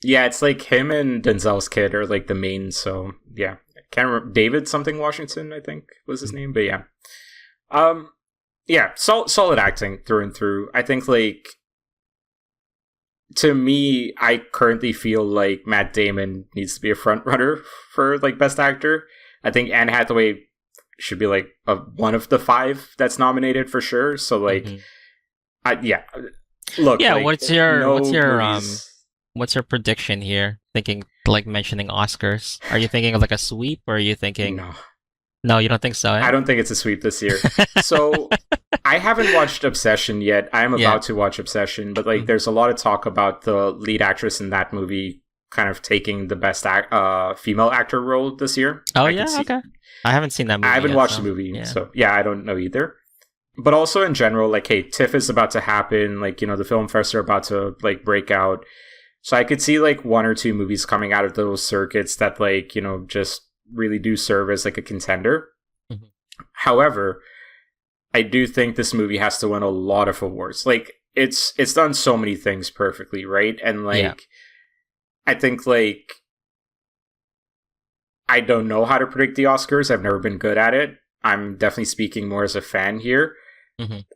A: Yeah, it's like him and Denzel's kid are like the main. So yeah, can't remember David something Washington, I think was his name. But yeah, solid acting through and through. I think like to me, I currently feel like Matt Damon needs to be a front runner for like best actor. I think Anne Hathaway should be like one of the 5 that's nominated for sure. So like, look.
B: Yeah,
A: like,
B: what's your prediction here? Thinking like mentioning Oscars. Are you thinking of like a sweep, or are you thinking? No, you don't think so. Eh?
A: I don't think it's a sweep this year. So I haven't watched Obsession yet. I am about to watch Obsession, but like, there's a lot of talk about the lead actress in that movie kind of taking the best female actor role this year.
B: Oh, okay. I haven't seen that movie.
A: I haven't watched the movie, so yeah, I don't know either. But also in general, like, hey, TIFF is about to happen. Like, the film fests are about to like break out. So I could see like 1 or 2 movies coming out of those circuits that like, just really do serve as like a contender. However, I do think this movie has to win a lot of awards. Like it's done so many things perfectly, right? And like, I think like, I don't know how to predict the Oscars. I've never been good at it. I'm definitely speaking more as a fan here.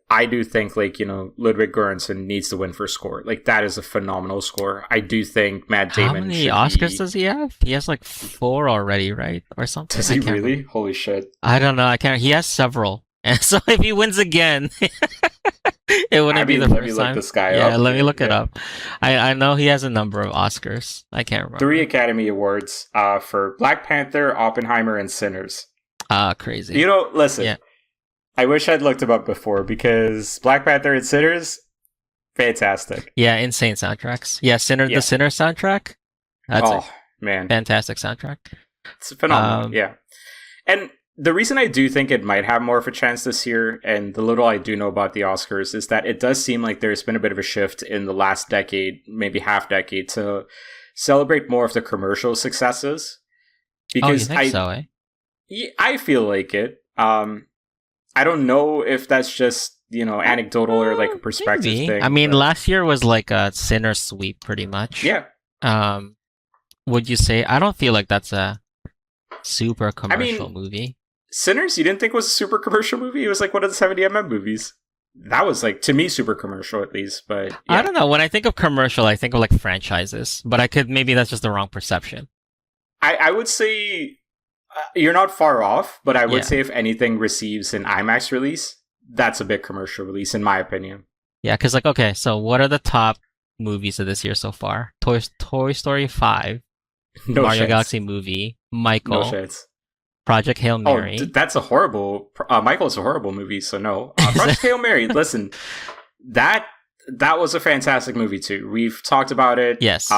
A: I do think like, Ludwig Göransson needs to win for score. Like that is a phenomenal score. I do think Matt Damon.
B: How many Oscars does he have? He has like 4 already, right? Or something.
A: Does he really? Remember. Holy shit.
B: I don't know. I can't. He has several. And so if he wins again, it wouldn't be the first time.
A: This guy up.
B: Let me look it up. I know he has a number of Oscars. I can't remember.
A: 3 Academy Awards for Black Panther, Oppenheimer, and Sinners.
B: Crazy.
A: Listen. Yeah. I wish I'd looked him up before because Black Panther and Sinners, fantastic.
B: Yeah, insane soundtracks. Yeah, the Sinner soundtrack. That's
A: man,
B: fantastic soundtrack.
A: It's phenomenal. Yeah, and the reason I do think it might have more of a chance this year, and the little I do know about the Oscars, is that it does seem like there's been a bit of a shift in the last decade, maybe half decade, to celebrate more of the commercial successes. Because
B: you think so, eh?
A: Yeah, I feel like it. I don't know if that's just, anecdotal or like a perspective thing.
B: I mean, last year was like a Sinner sweep pretty much.
A: Yeah.
B: Would you say, I don't feel like that's a super commercial movie.
A: Sinners, you didn't think was a super commercial movie? It was like one of the 70mm movies. That was like, to me, super commercial at least, but yeah.
B: I don't know. When I think of commercial, I think of like franchises, but maybe that's just the wrong perception.
A: I would say you're not far off, but I would say if anything receives an IMAX release, that's a big commercial release, in my opinion.
B: Yeah, because like, okay, so what are the top movies of this year so far? Toy Story 5, Mario Galaxy Movie, Michael, Project Hail Mary.
A: That's a horrible... Michael's a horrible movie, so no. Project Hail Mary, listen, that was a fantastic movie too. We've talked about it.
B: Yes.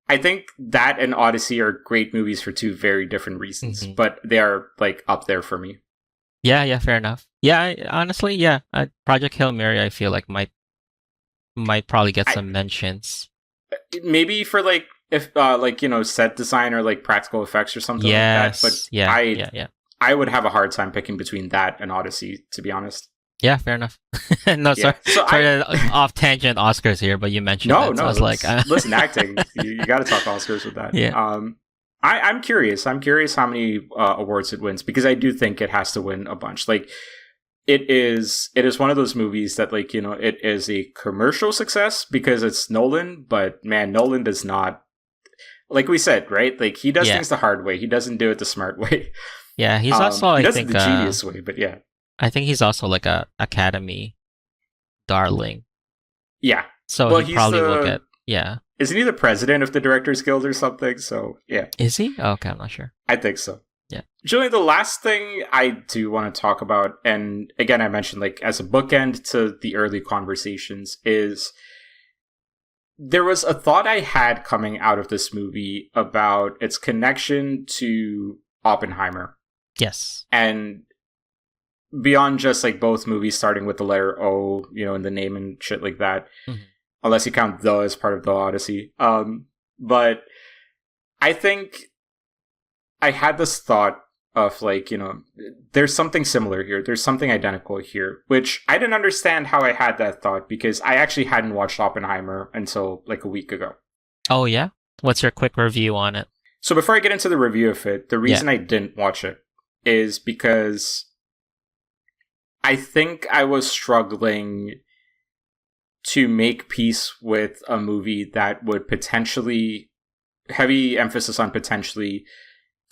A: I think that and Odyssey are great movies for 2 very different reasons, but they are like up there for me.
B: Yeah, fair enough. Yeah, honestly, yeah. Project Hail Mary, I feel like might probably get some mentions.
A: Maybe for like if like, you know, set design or like practical effects or something like that. But
B: Yeah.
A: I would have a hard time picking between that and Odyssey, to be honest.
B: Yeah, fair enough. No,
A: Yeah. So
B: sorry to off tangent Oscars here, but you mentioned
A: no,
B: it, so
A: no.
B: I was like,
A: Listen, acting. You got to talk Oscars with that.
B: yeah,
A: I'm curious. I'm curious how many awards it wins, because I do think it has to win a bunch. Like, it is one of those movies that, like, you know, it is a commercial success because it's Nolan, but man, Nolan does not, like we said, right? Like, he does things the hard way. He doesn't do it the smart way.
B: Yeah, he's also,
A: he
B: I
A: does
B: think,
A: it the genius way, but yeah.
B: I think he's also like a Academy darling.
A: Yeah.
B: So
A: well,
B: he probably will get,
A: Isn't he the president of the Directors Guild or something? So, yeah.
B: Is he? Oh, okay, I'm not sure.
A: I think so.
B: Yeah.
A: Julian, the last thing I do want to talk about, and again, I mentioned, like, as a bookend to the early conversations, is there was a thought I had coming out of this movie about its connection to Oppenheimer.
B: Yes.
A: And beyond just, like, both movies starting with the letter O, you know, in the name and shit like that, unless you count the as part of the Odyssey. But I think I had this thought of, like, you know, there's something similar here. There's something identical here, which I didn't understand how I had that thought, because I actually hadn't watched Oppenheimer until like a week ago.
B: Oh, yeah? What's your quick review on it?
A: So before I get into the review of it, the reason I didn't watch it is because I think I was struggling to make peace with a movie that would potentially, heavy emphasis on potentially,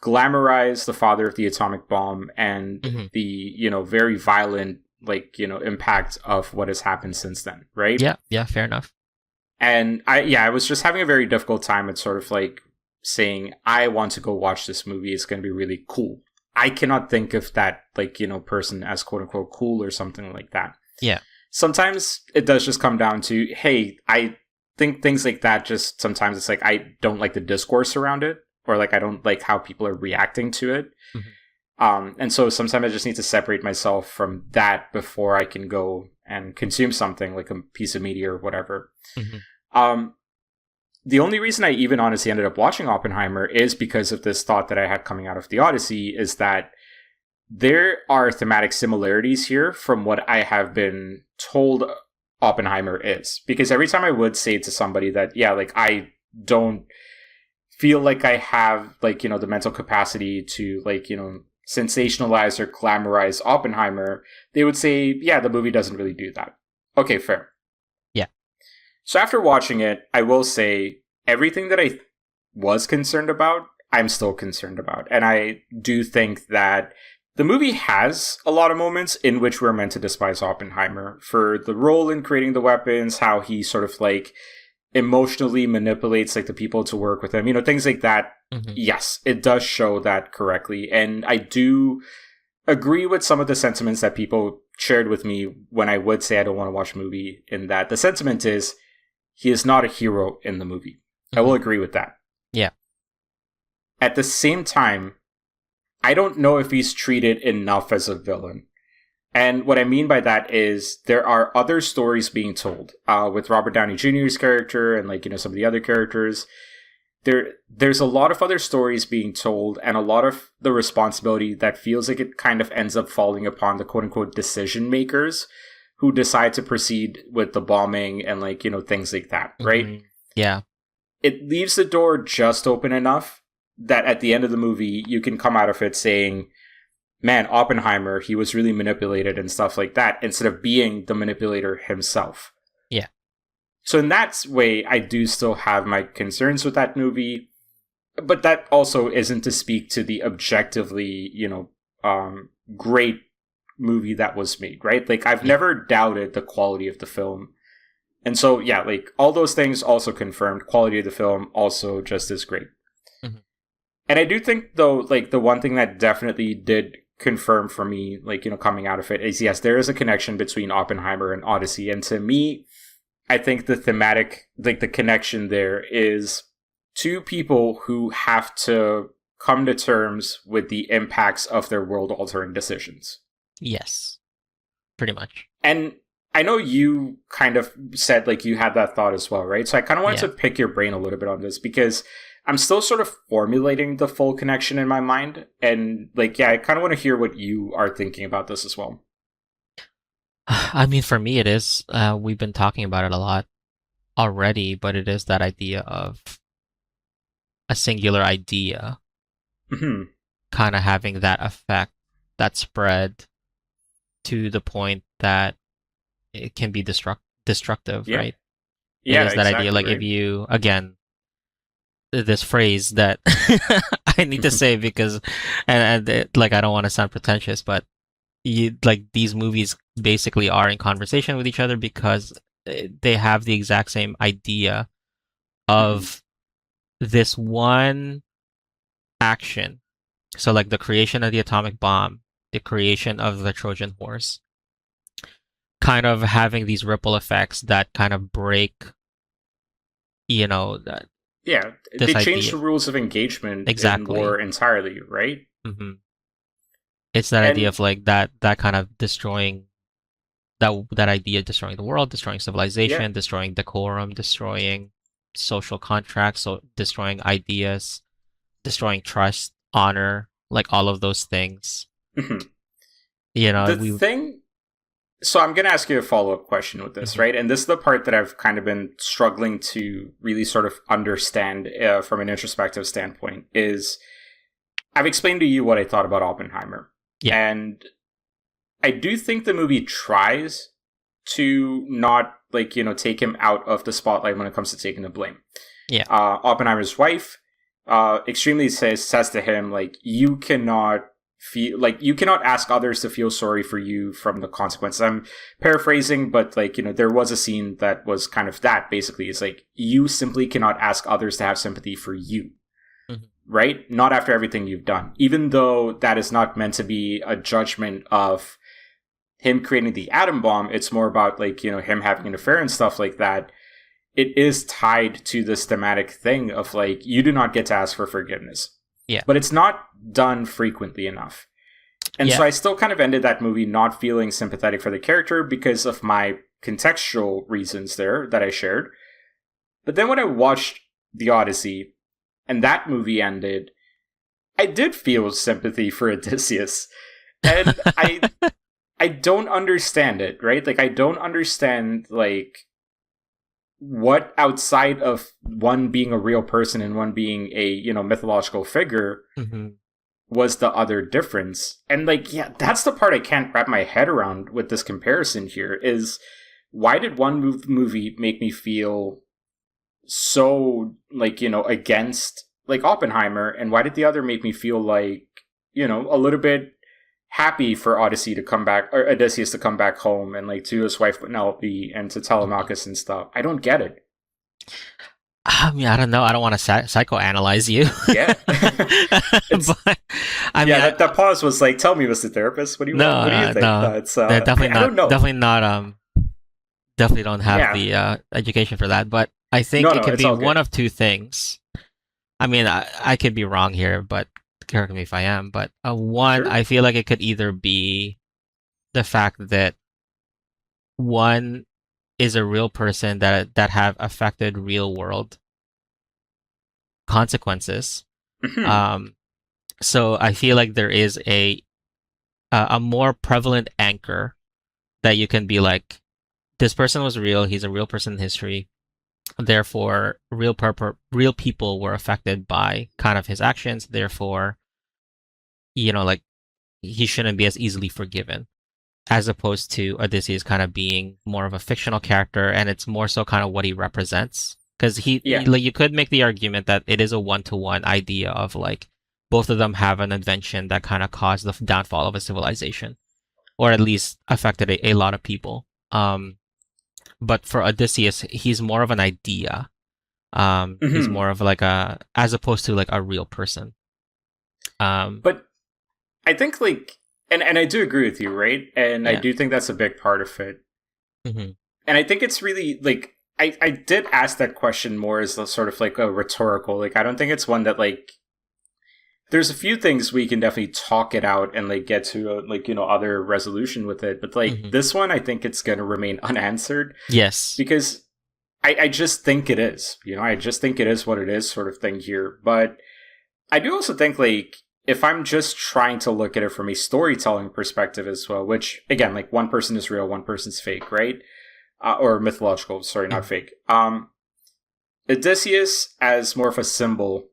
A: glamorize the father of the atomic bomb and the, you know, very violent, like, you know, impact of what has happened since then, right?
B: Yeah, fair enough.
A: And I was just having a very difficult time at sort of like saying, I want to go watch this movie. It's going to be really cool. I cannot think of that, like, you know, person as quote unquote cool or something like that.
B: Yeah.
A: Sometimes it does just come down to, hey, I think things like that just sometimes it's like, I don't like the discourse around it, or like I don't like how people are reacting to it. And so sometimes I just need to separate myself from that before I can go and consume something like a piece of media or whatever. The only reason I even honestly ended up watching Oppenheimer is because of this thought that I had coming out of the Odyssey, is that there are thematic similarities here from what I have been told Oppenheimer is. Because every time I would say to somebody that, yeah, like, I don't feel like I have, like, you know, the mental capacity to, like, you know, sensationalize or glamorize Oppenheimer, they would say, yeah, the movie doesn't really do that. Okay, fair.
B: Yeah.
A: So after watching it, I will say everything that I was concerned about, I'm still concerned about. And I do think that the movie has a lot of moments in which we're meant to despise Oppenheimer for the role in creating the weapons, how he sort of like emotionally manipulates like the people to work with him, you know, things like that. Yes, it does show that correctly. And I do agree with some of the sentiments that people shared with me when I would say I don't want to watch a movie, in that the sentiment is he is not a hero in the movie. I will agree with that.
B: Yeah.
A: At the same time, I don't know if he's treated enough as a villain. And what I mean by that is there are other stories being told with Robert Downey Jr.'s character and, like, you know, some of the other characters. There's a lot of other stories being told, and a lot of the responsibility that feels like it kind of ends up falling upon the quote unquote decision makers who decide to proceed with the bombing and, like, you know, things like that, right?
B: Yeah.
A: It leaves the door just open enough that at the end of the movie, you can come out of it saying, man, Oppenheimer, he was really manipulated and stuff like that, instead of being the manipulator himself.
B: Yeah.
A: So in that way, I do still have my concerns with that movie, but that also isn't to speak to the objectively, you know, great movie that was made, right? Like, I've never doubted the quality of the film. And so, yeah, like, all those things also confirmed, quality of the film also just as great. And I do think, though, like, the one thing that definitely did confirm for me, like, you know, coming out of it is, yes, there is a connection between Oppenheimer and Odyssey. And to me, I think the thematic, like, the connection there is two people who have to come to terms with the impacts of their world-altering decisions.
B: Yes. Pretty much.
A: And I know you kind of said like you had that thought as well, right? So I kind of wanted
B: Yeah.
A: to pick your brain a little bit on this because I'm still sort of formulating the full connection in my mind. And like, yeah, I kind of want to hear what you are thinking about this as well.
B: I mean, for me, it is. We've been talking about it a lot already, but it is that idea of a singular idea
A: Hmm.
B: kind of having that effect, that spread to the point that it can be destructive,
A: Yeah.
B: right? It
A: Yeah,
B: is that idea,
A: exactly,
B: like if
A: right?
B: you, again, this phrase that I need to say because, and like I don't want to sound pretentious, but like these movies basically are in conversation with each other because they have the exact same idea
A: Hmm.
B: of this one action. So like the creation of the atomic bomb, the creation of the Trojan horse, kind of having these ripple effects that kind of break, that
A: Yeah,
B: this
A: they changed
B: idea.
A: the rules of engagement in war
B: Exactly.
A: entirely, right?
B: Hmm. It's that idea
A: And
B: of like that kind of destroying that idea, destroying the world, destroying
A: yeah,
B: civilization, destroying decorum, destroying social contracts, so destroying ideas, destroying trust, honor, like all of those things.
A: mhm. The
B: We.
A: thing. So I'm going to ask you a follow up question with this,
B: Mhm.
A: right? And this is the part that I've kind of been struggling to really sort of understand from an introspective standpoint. Is I've explained to you what I thought about Oppenheimer,
B: Yeah,
A: and I do think the movie tries to not like take him out of the spotlight when it comes to taking the blame.
B: yeah,
A: Oppenheimer's wife extremely says to him like you cannot feel like you cannot ask others to feel sorry for you from the consequences. I'm paraphrasing, but like there was a scene that was kind of that basically. It's like you simply cannot ask others to have sympathy for you,
B: mhm.
A: right? Not after everything you've done, even though that is not meant to be a judgment of him creating the atom bomb. It's more about like him having an affair and stuff like that. It is tied to this thematic thing of like you do not get to ask for forgiveness,
B: Yeah,
A: but it's not done frequently enough. And
B: yeah.
A: so I still kind of ended that movie not feeling sympathetic for the character because of my contextual reasons there that I shared. But then when I watched the Odyssey and that movie ended, I did feel sympathy for Odysseus. And I don't understand it, right? Like I don't understand like what outside of one being a real person and one being a mythological figure
B: Hmm.
A: was the other difference. And like yeah, that's the part I can't wrap my head around with this comparison here is why did one movie make me feel so like against like Oppenheimer, and why did the other make me feel like a little bit happy for Odyssey to come back, or Odysseus to come back home and like to his wife Penelope and to
B: Hmm.
A: Telemachus and stuff. I don't get it.
B: I mean, I don't know. I don't want to psychoanalyze you,
A: Yeah. It's
B: but I mean,
A: yeah, that pause was like, tell me, Mr. Therapist, what do you
B: no,
A: want? What do you think?
B: no,
A: It's
B: they're definitely
A: I don't
B: not,
A: know.
B: definitely not, definitely don't have
A: Yeah.
B: the education for that. But I think
A: No,
B: it
A: no,
B: could
A: it's
B: be
A: all
B: one
A: good.
B: of two things. I mean, I could be wrong here, but correct me if I am. But one,
A: Sure.
B: I feel like it could either be the fact that one is a real person that have affected real world consequences.
A: Hmm.
B: Um, so I feel like there is a more prevalent anchor that you can be like, this person was real. He's a real person in history. Therefore, real people were affected by kind of his actions. Therefore, like he shouldn't be as easily forgiven, as opposed to Odysseus kind of being more of a fictional character, and it's more so kind of what he represents. Because
A: Yeah.
B: like, you could make the argument that it is a one-to-one idea of like both of them have an invention that kind of caused the downfall of a civilization, or at least affected a lot of people. But for Odysseus, he's more of an idea. He's
A: Hmm.
B: more of like as opposed to like a real person. Um,
A: But I think like, and I do agree with you, right? And I
B: yeah.
A: do think that's a big part of it.
B: Hmm.
A: And I think it's really like I did ask that question more as a sort of like a rhetorical. Like I don't think it's one that like there's a few things we can definitely talk it out and like get to like, you know, other resolution with it. But like this one, I think it's going to remain unanswered.
B: Yes.
A: Because I just think it is, you know, I just think it is what it is sort of thing here. But I do also think like if I'm just trying to look at it from a storytelling perspective as well, which again, like one person is real, one person's fake, right? Or mythological, sorry, not fake. Odysseus as more of a symbol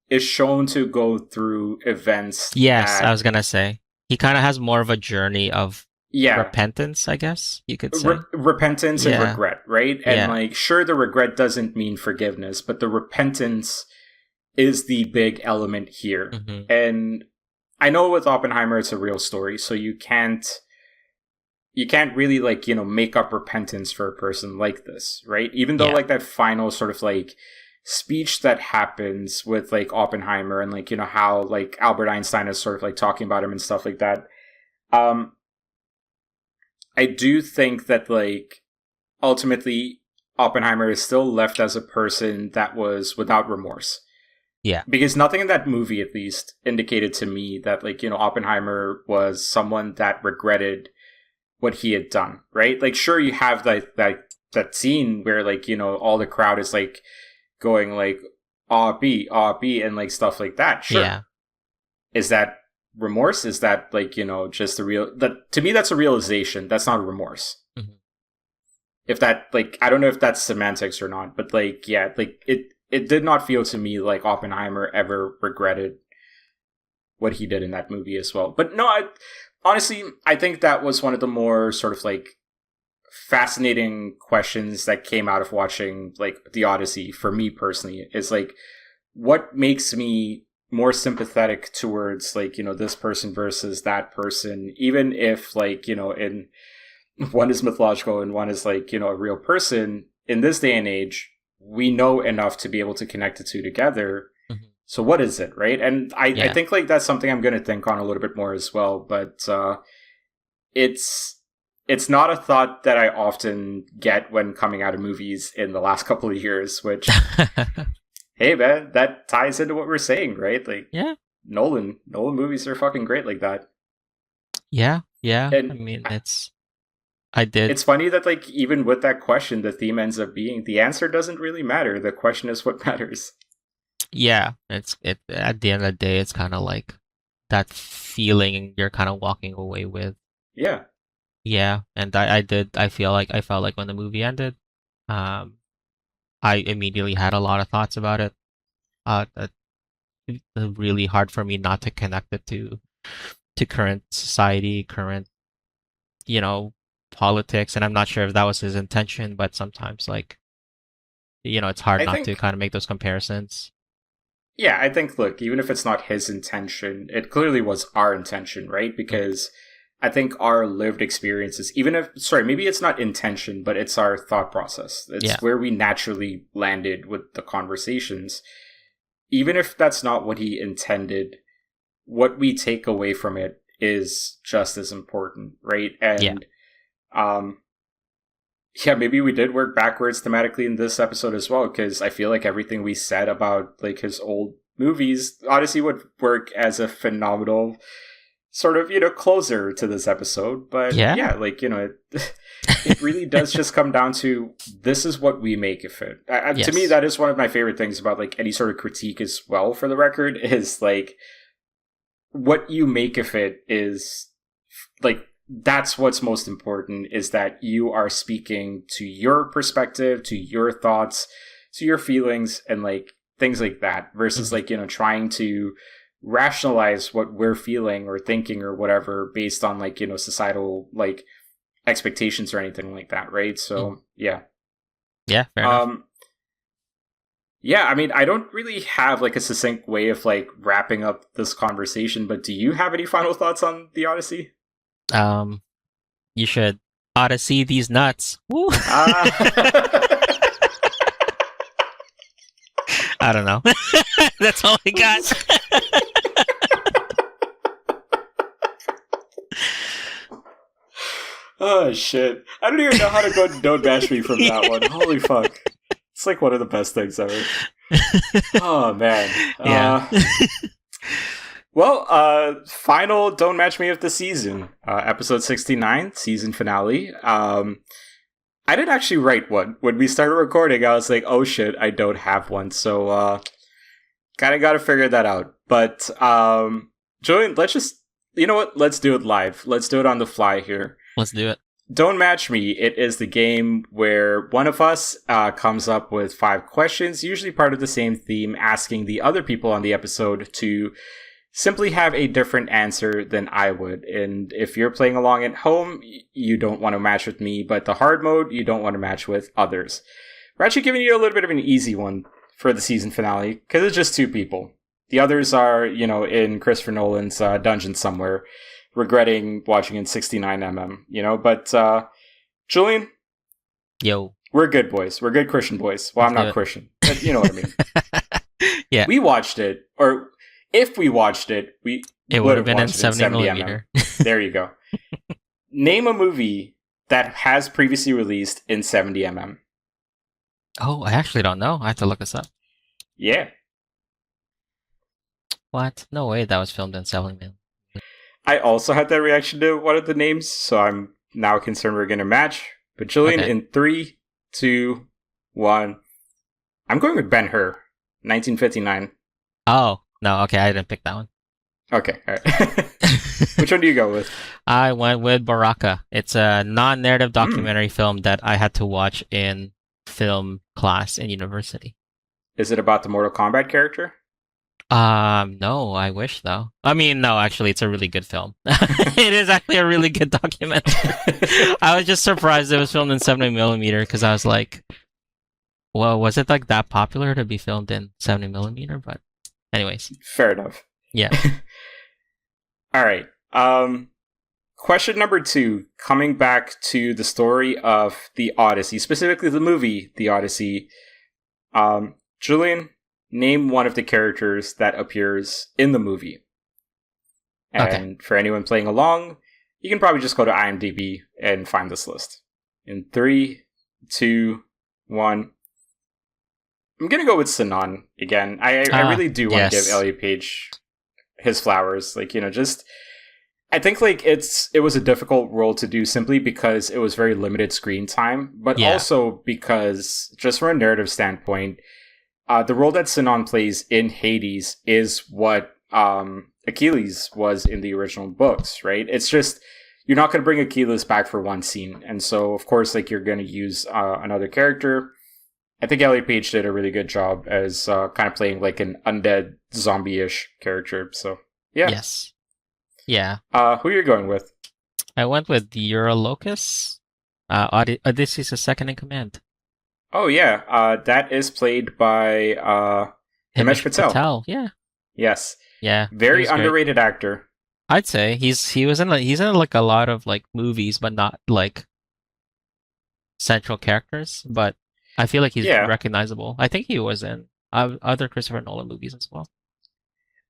A: is shown to go through events.
B: Yes, I was gonna say he kind of has more of a journey of repentance, I guess you could say.
A: Repentance and regret, right? And like, sure, the regret doesn't mean forgiveness, but the repentance is the big element here. And I know with Oppenheimer, it's a real story, so you can't really like, you know, make up repentance for a person like this, right? Even though like that final sort of like speech that happens with like Oppenheimer and like, you know, how like Albert Einstein is sort of like talking about him and stuff like that. I do think that like ultimately Oppenheimer is still left as a person that was without remorse.
B: Yeah.
A: Because nothing in that movie at least indicated to me that like, you know, Oppenheimer was someone that regretted what he had done, right? Like, sure, you have that scene where like, you know, all the crowd is like going like R.B. and like stuff like that. Sure.
B: Yeah.
A: Is that remorse? Is that like, you know, just that to me that's a realization. That's not a remorse. If that like, I don't know if that's semantics or not, but like, yeah, like it did not feel to me like Oppenheimer ever regretted what he did in that movie as well. But no, honestly, I think that was one of the more sort of like fascinating questions that came out of watching like the Odyssey for me personally is like, what makes me more sympathetic towards like, you know, this person versus that person, even if like, you know, in one is mythological and one is like, you know, a real person. In this day and age, we know enough to be able to connect the two together. So what is it, right? And I think like that's something I'm going to think on a little bit more as well. But it's not a thought that I often get when coming out of movies in the last couple of years, which, hey man, that ties into what we're saying, right? Like, Nolan movies are fucking great like that.
B: Yeah.
A: And
B: I mean, it's
A: funny that like even with that question, the theme ends up being the answer doesn't really matter. The question is what matters.
B: Yeah, at the end of the day, it's kind of like that feeling you're kind of walking away with.
A: Yeah.
B: Yeah, and I felt like when the movie ended, I immediately had a lot of thoughts about it. It's really hard for me not to connect it to current society, current, you know, politics, and I'm not sure if that was his intention, but sometimes like, you know, it's hard not to kind of make those comparisons.
A: Yeah, I think, look, even if it's not his intention, it clearly was our intention, right? Because I think our lived experiences, maybe it's not intention, but it's our thought process. It's where we naturally landed with the conversations. Even if that's not what he intended, what we take away from it is just as important, right? And, maybe we did work backwards thematically in this episode as well, because I feel like everything we said about like his old movies, Odyssey would work as a phenomenal sort of, you know, closer to this episode. But like, you know, it really does just come down to this is what we make of it. To me, that is one of my favorite things about like any sort of critique as well, for the record, is like what you make of it is like, that's what's most important, is that you are speaking to your perspective, to your thoughts, to your feelings, and like things like that, versus like, you know, trying to rationalize what we're feeling or thinking or whatever based on like, you know, societal like expectations or anything like that, right? So
B: fair enough.
A: I mean, I don't really have like a succinct way of like wrapping up this conversation, but do you have any final thoughts on the Odyssey?
B: You should Odyssey these nuts. Woo. I don't know. That's all I got.
A: Oh shit! I don't even know how to go. Don't bash me from that one. Holy fuck! It's like one of the best things ever. Oh man.
B: Yeah.
A: Well, final Don't Match Me of the season, episode 69, season finale. I didn't actually write one. When we started recording, I was like, oh shit, I don't have one. So, kind of got to figure that out. But, Julian, you know what? Let's do it live. Let's do it on the fly here.
B: Let's do it.
A: Don't Match Me. It is the game where one of us comes up with 5 questions, usually part of the same theme, asking the other people on the episode to simply have a different answer than I would. And if you're playing along at home, you don't want to match with me, but the hard mode, you don't want to match with others. We're actually giving you a little bit of an easy one for the season finale, because it's just 2 people. The others are, in Christopher Nolan's dungeon somewhere, regretting watching in 69mm, but Julian?
B: Yo.
A: We're good boys. We're good Christian boys. Well, I'm not Christian, but you know what I mean.
B: Yeah.
A: We watched it, or if we watched it,
B: it would have been in 70mm.
A: There you go. Name a movie that has previously released in 70mm.
B: Oh, I actually don't know. I have to look this up.
A: Yeah.
B: What? No way that was filmed in 70mm.
A: I also had that reaction to one of the names, so I'm now concerned we're going to match. But Julian, in 3, 2, 1, I'm going with Ben-Hur, 1959.
B: Oh, no, okay, I didn't pick that one.
A: Okay, all right. Which one do you go with?
B: I went with Baraka. It's a non-narrative documentary film that I had to watch in film class in university.
A: Is it about the Mortal Kombat character?
B: No, I wish though. I mean, no, actually, it's a really good film. It is actually a really good documentary. I was just surprised it was filmed in 70mm because I was like, well, was it like that popular to be filmed in 70mm? But anyways.
A: Fair enough.
B: Yeah.
A: All right. Question number 2, coming back to the story of the Odyssey, specifically the movie, The Odyssey. Julian, name one of the characters that appears in the movie. And for anyone playing along, you can probably just go to IMDb and find this list. In 3, 2, 1. I'm going to go with Sinan again. I really do want to give Elliot Page his flowers. I think it was a difficult role to do simply because it was very limited screen time, but also because just from a narrative standpoint, the role that Sinan plays in Hades is what Achilles was in the original books, right? It's just, you're not going to bring Achilles back for one scene. And so, of course, you're going to use another character. I think Elliot Page did a really good job as kind of playing an undead zombie-ish character. So, yeah.
B: Yes. Yeah.
A: Who are you going with?
B: I went with Eurolocus. Odysseus is second in command.
A: Oh, yeah. That is played by Himesh Patel.
B: Yeah.
A: Yes.
B: Yeah.
A: Very underrated actor.
B: I'd say he's in a lot of movies, but not central characters. But I feel like he's recognizable. I think he was in other Christopher Nolan movies as well.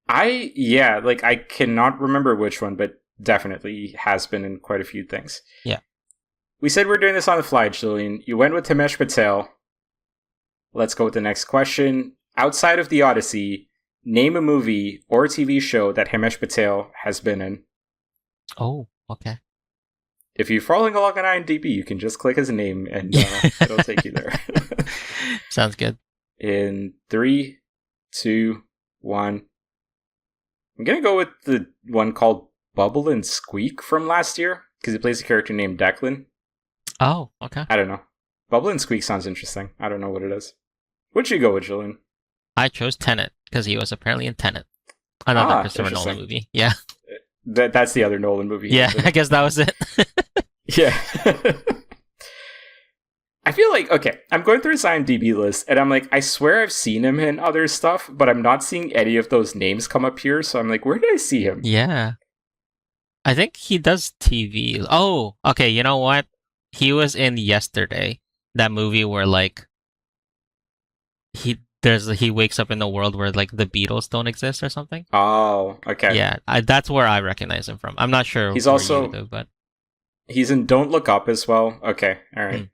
A: I cannot remember which one, but definitely has been in quite a few things.
B: Yeah.
A: We said we're doing this on the fly, Julian. You went with Himesh Patel. Let's go with the next question. Outside of the Odyssey, name a movie or TV show that Himesh Patel has been in.
B: Oh, okay.
A: If you're following along on IMDb, you can just click his name and it'll take you there.
B: Sounds good.
A: In 3, 2, 1. I'm going to go with the one called Bubble and Squeak from last year, because he plays a character named Declan.
B: Oh, okay.
A: I don't know. Bubble and Squeak sounds interesting. I don't know what it is. What'd you go with, Julian?
B: I chose Tenet, because he was apparently in Tenet. Another Christopher Nolan movie. Yeah.
A: That's the other Nolan movie.
B: Yeah, I guess that was it.
A: Yeah. I feel I'm going through his IMDb list, and I'm I swear I've seen him in other stuff, but I'm not seeing any of those names come up here, so I'm where did I see him?
B: Yeah. I think he does TV. Oh, okay, you know what? He was in Yesterday, that movie where he wakes up in a world where the Beatles don't exist or something.
A: Oh, okay.
B: Yeah, that's where I recognize him from. I'm not sure.
A: He's also
B: but
A: he's in Don't Look Up as well. Okay, all right.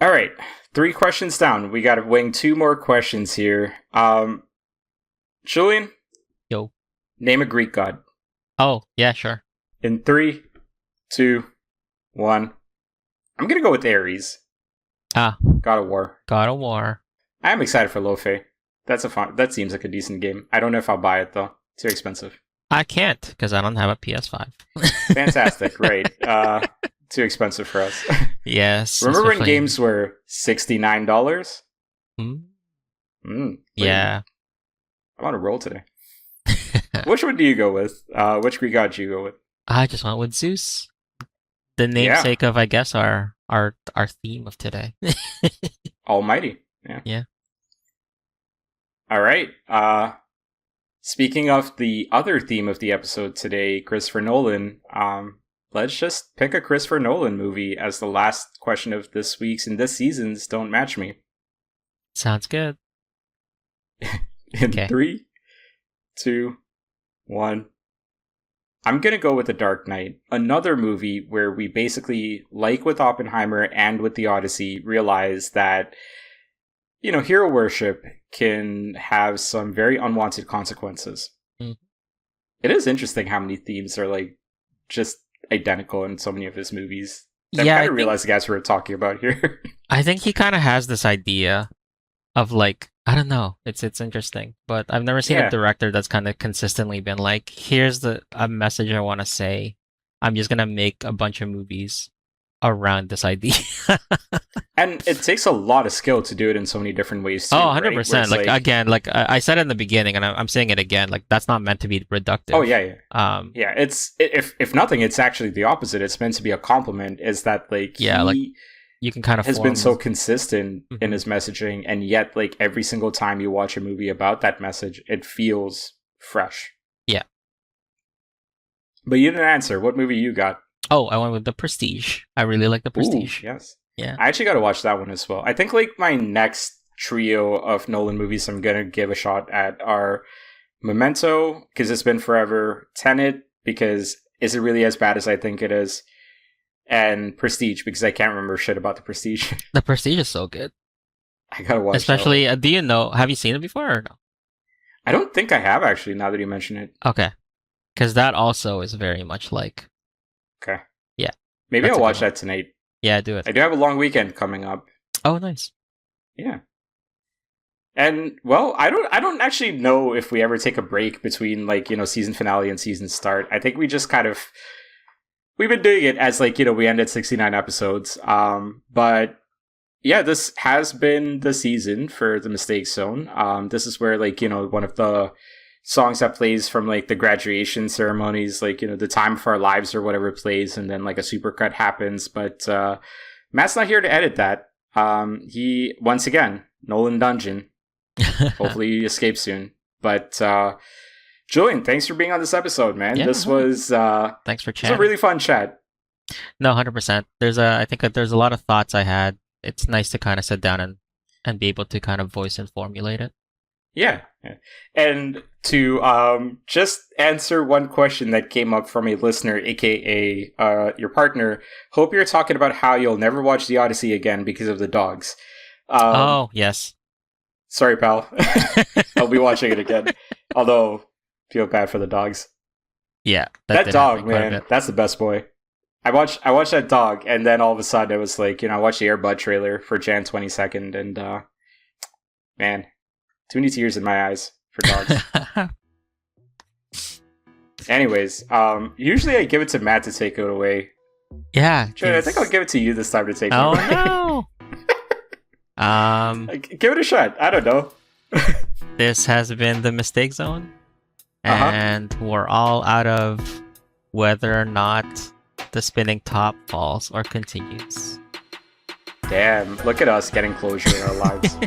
A: All right, 3 questions down. We got to wing 2 more questions here. Julian?
B: Yo.
A: Name a Greek god.
B: Oh, yeah, sure.
A: In 3, 2, 1. I'm gonna go with Ares.
B: Ah,
A: God of War.
B: God of War.
A: I am excited for Lofe. That seems like a decent game. I don't know if I'll buy it though. Too expensive.
B: I can't because I don't have a PS5.
A: Fantastic, right? Too expensive for us.
B: Yes.
A: Remember when
B: especially-
A: games were $69?
B: Yeah.
A: I'm on a roll today. Which one do you go with? Which Greek god do you go with?
B: I just went with Zeus. The namesake of, I guess, our theme of today.
A: Almighty.
B: Yeah.
A: All right. Speaking of the other theme of the episode today, Christopher Nolan, let's just pick a Christopher Nolan movie as the last question of this week's and this season's Don't Match Me.
B: Sounds good.
A: In 3, 2, 1. I'm going to go with The Dark Knight, another movie where we basically, like with Oppenheimer and with the Odyssey, realize that, hero worship can have some very unwanted consequences.
B: Mm.
A: It is interesting how many themes are like just identical in so many of his movies. I
B: Yeah,
A: kind of realized the guys we were talking about here.
B: I think he kind of has this idea of like, I don't know, it's interesting, but I've never seen a director that's kind of consistently been like, here's a message I want to say. I'm just gonna make a bunch of movies around this idea.
A: And it takes a lot of skill to do it in so many different ways too.
B: 100%. Like again, like I said in the beginning, and I'm saying it again, like that's not meant to be reductive.
A: Oh yeah. Yeah, it's if nothing, it's actually the opposite. It's meant to be a compliment. Is that like he
B: you can kind of
A: has been so consistent in his messaging, and yet like every single time you watch a movie about that message, it feels fresh.
B: Yeah.
A: But you didn't answer. What movie you got?
B: Oh, I went with The Prestige. I really like The Prestige.
A: Ooh, yes.
B: Yeah.
A: I actually got to watch that one as well. I think like my next trio of Nolan movies I'm going to give a shot at are Memento, because it's been forever, Tenet, because is it really as bad as I think it is, and Prestige, because I can't remember shit about The Prestige.
B: The Prestige is so good.
A: I got to watch
B: Especially, have you seen it before or no?
A: I don't think I have actually, now that you mention it.
B: Okay. Because that also is very much like...
A: Okay.
B: Yeah.
A: Maybe I'll watch that tonight.
B: Yeah, do it.
A: I do have a long weekend coming up.
B: Oh, nice.
A: Yeah. And well, I don't actually know if we ever take a break between like, season finale and season start. I think we just we've been doing it as like, we ended 69 episodes. But yeah, this has been the season for the Mistake Zone. This is where like, one of the songs that plays from like the graduation ceremonies, like, the time of our lives or whatever plays, and then like a supercut happens. But Matt's not here to edit that. He, once again, Nolan Dungeon. Hopefully he escapes soon. But Julian, thanks for being on this episode, man.
B: Yeah,
A: this was
B: thanks for chatting.
A: It was a really fun chat.
B: No, 100%. I think that there's a lot of thoughts I had. It's nice to kind of sit down and be able to kind of voice and formulate it.
A: Yeah. And to just answer one question that came up from a listener, aka your partner, hope you're talking about how you'll never watch the Odyssey again because of the dogs.
B: Oh, yes.
A: Sorry, pal. I'll be watching it again. Although, feel bad for the dogs.
B: Yeah.
A: That dog, man, that's the best boy. I watched that dog, and then all of a sudden it was like, I watched the Air Bud trailer for Jan 22nd, and man, too many tears in my eyes for dogs. Anyways, usually I give it to Matt to take it away.
B: Yeah.
A: I think I'll give it to you this time to take it away.
B: Oh, no!
A: Give it a shot. I don't know.
B: This has been the Mistake Zone, and we're all out of whether or not the spinning top falls or continues.
A: Damn, look at us getting closure in our lives.